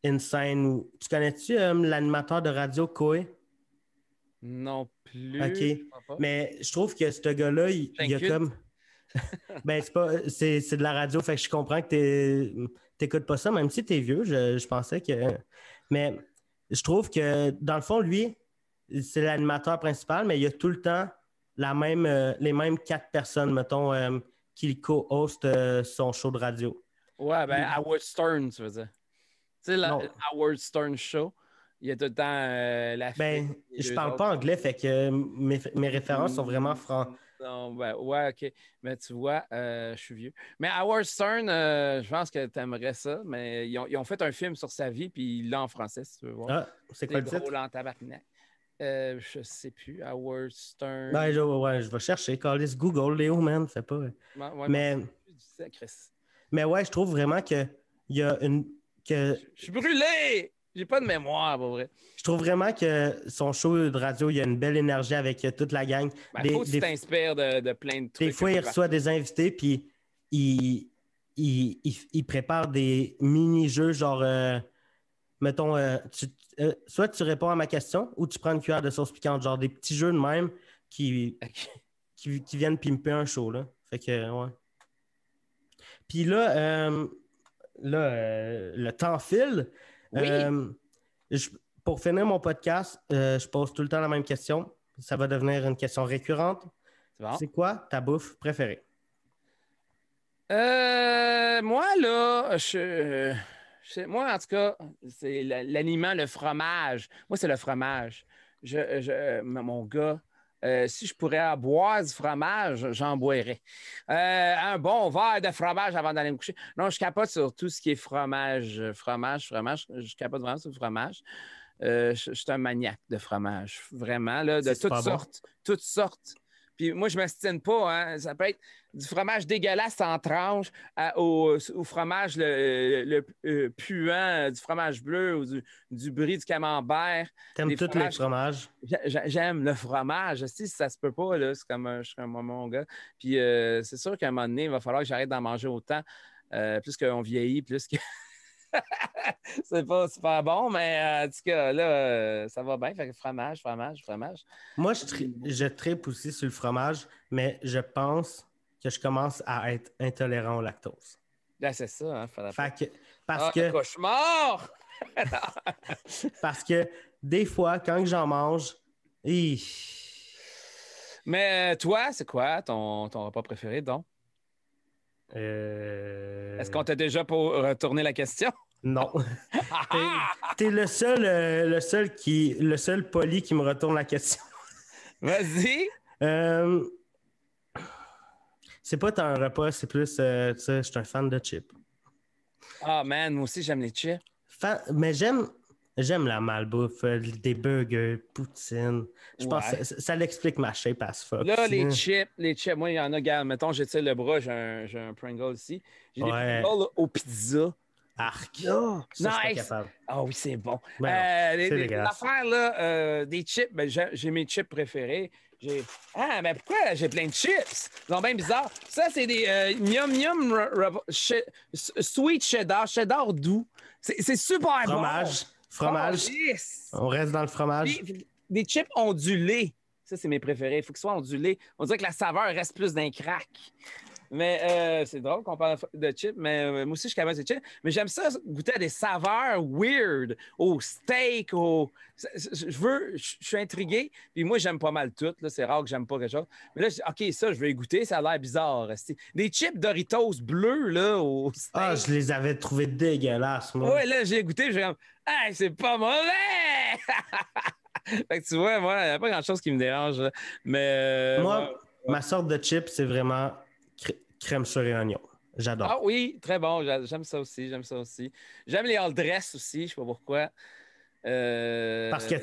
Insane. Tu connais-tu l'animateur de radio Koé? Non plus. OK. Mais je trouve que ce gars-là, il y a comme... c'est de la radio, fait que je comprends que t'écoutes pas ça, même si t'es vieux, je pensais que... Mais je trouve que, dans le fond, lui, c'est l'animateur principal, mais il y a tout le temps les mêmes 4 personnes, mettons, qui co-hostent son show de radio. Ouais, Howard Stern, tu veux dire. Tu sais, Howard Stern Show, il y a tout le temps la fille. Je parle pas anglais, fait que mes références sont vraiment francs. Non, ouais, OK. Mais tu vois, je suis vieux. Mais Howard Stern, je pense que tu aimerais ça, mais ils ont fait un film sur sa vie, puis il l'a en français, si tu veux voir. Ah, c'est quoi le titre? Drôle en tabarnak. Je sais plus. Howard Stern. Je vais chercher. Callis Google, Léo, man. Fais pas. Mais ouais, je trouve vraiment qu'il y a une. Je suis brûlé! J'ai pas de mémoire, pour vrai. Je trouve vraiment que son show de radio, il y a une belle énergie avec toute la gang. Faut que tu t'inspires de plein de trucs. Des fois, il reçoit des invités, puis il prépare des mini-jeux, genre, mettons, soit tu réponds à ma question ou tu prends une cuillère de sauce piquante, genre des petits jeux de même qui viennent pimper un show, là. Fait que, ouais. Puis là, le temps file. Oui. Pour finir mon podcast, je pose tout le temps la même question. Ça va devenir une question récurrente. C'est bon. C'est quoi ta bouffe préférée? Moi, là, moi, en tout cas, c'est l'aliment, le fromage. Moi, c'est le fromage. Mon gars, si je pourrais boire du fromage, j'en boirais. Un bon verre de fromage avant d'aller me coucher. Non, je capote sur tout ce qui est fromage. Je capote vraiment sur le fromage. Je suis un maniaque de fromage, vraiment, là, de toutes sortes. Puis moi, je ne m'astine pas. Hein. Ça peut être du fromage dégueulasse en tranches au fromage le puant, du fromage bleu ou du brie, du camembert. T'aimes tous les fromages? J'aime le fromage. Si ça se peut pas, là, c'est comme je suis comme mon gars. Puis c'est sûr qu'à un moment donné, il va falloir que j'arrête d'en manger autant. Plus qu'on vieillit, plus que... C'est pas super bon, mais en tout cas, là, ça va bien. Fait que fromage. Moi, je tripe aussi sur le fromage, mais je pense que je commence à être intolérant au lactose. Là, c'est ça, hein? Parce que cauchemar! Parce que des fois, quand j'en mange, Mais toi, c'est quoi ton repas préféré, donc? Est-ce qu'on t'a déjà pour retourner la question? Non. T'es le seul poli qui me retourne la question. Vas-y. C'est pas un repas, c'est plus, tu sais, je suis un fan de chips. Ah, man, moi aussi, j'aime les chips. Mais j'aime la malbouffe, des burgers, poutine. Je pense que ça l'explique ma shape as fuck. Là, les chips, moi, il y en a, regarde, mettons, j'étire le bras, j'ai un Pringle ici. J'ai des Pringles aux pizzas. Arc. Oh, ça, nice. je suis pas capable. Ah oui, c'est bon. L'affaire, là, des chips, ben, j'ai mes chips préférés. Mais pourquoi j'ai plein de chips? C'est bien bizarre. Ça, c'est des sweet cheddar doux. C'est super fromage. bon. Fromage. Oh, yes. On reste dans le fromage. Des chips ondulés. Ça, c'est mes préférés. Il faut qu'ils soient ondulés. On dirait que la saveur reste plus d'un crack. Mais c'est drôle qu'on parle de chips, mais moi aussi, je suis capable de chips. Mais j'aime ça, goûter à des saveurs weird, au steak, je suis intrigué. Puis moi, j'aime pas mal tout. Là. C'est rare que j'aime pas quelque chose. Mais là, je dis, OK, ça, je vais y goûter. Ça a l'air bizarre. Des chips Doritos bleus, là, au steak. Ah, je les avais trouvés dégueulasses, moi. Ouais, là, j'ai goûté. J'ai comme, hey, c'est pas mauvais! Fait que tu vois, moi, il n'y a pas grand-chose qui me dérange. Là. Mais moi, ma sorte de chips, c'est vraiment crème sur et oignon. J'adore. Ah oui, très bon. J'aime ça aussi. J'aime les all dress aussi. Je sais pas pourquoi. Parce que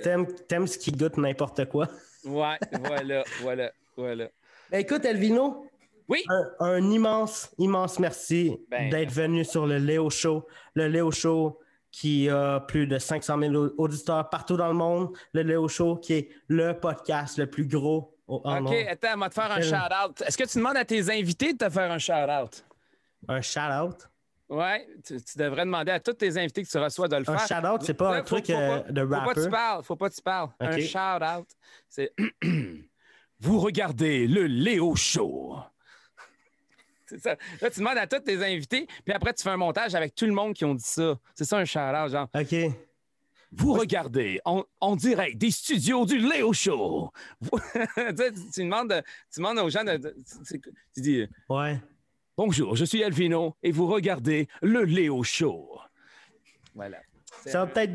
t'aimes ce qui goûte n'importe quoi. Ouais, voilà. Ben, écoute, Elvino. Oui. Un immense merci d'être venu sur le Léo Show. Le Léo Show qui a plus de 500 000 auditeurs partout dans le monde. Le Léo Show qui est le podcast le plus gros. OK, attends, on va te faire un shout-out. Est-ce que tu demandes à tes invités de te faire un shout-out? Un shout-out? Oui, tu devrais demander à tous tes invités que tu reçois de le faire. Un shout-out, c'est pas un truc de rapper. Faut pas que tu parles. Okay. Un shout-out, c'est... Vous regardez le Léo Show. C'est ça. Là, tu demandes à tous tes invités, puis après, tu fais un montage avec tout le monde qui ont dit ça. C'est ça, un shout-out, genre. OK. Vous regardez en direct des studios du Léo Show. tu demandes aux gens tu dis... Ouais. Bonjour, je suis Elvino et vous regardez le Léo Show. Voilà. Ça va peut-être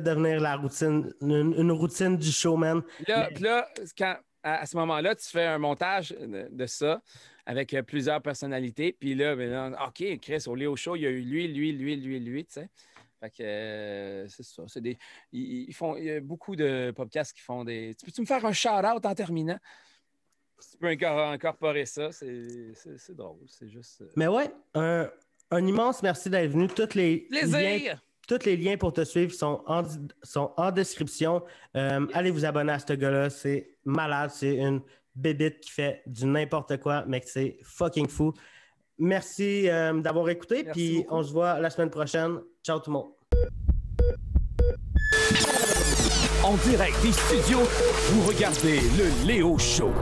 devenir la routine, une routine du showman. Là, à ce moment-là, tu fais un montage de ça avec plusieurs personnalités. Puis là, OK, Chris, au Léo Show, il y a eu lui, tu sais. Fait que c'est ça. Il y a beaucoup de podcasts qui font des... Peux-tu me faire un shout-out en terminant? Si tu peux incorporer ça, c'est drôle. C'est juste... Mais ouais, un immense merci d'être venu. Tous les liens pour te suivre sont en description. Allez vous abonner à ce gars-là. C'est malade. C'est une bébite qui fait du n'importe quoi, mais c'est fucking fou. Merci d'avoir écouté. Puis on se voit la semaine prochaine. Ciao tout le monde. En direct des studios, vous regardez le Léo Show.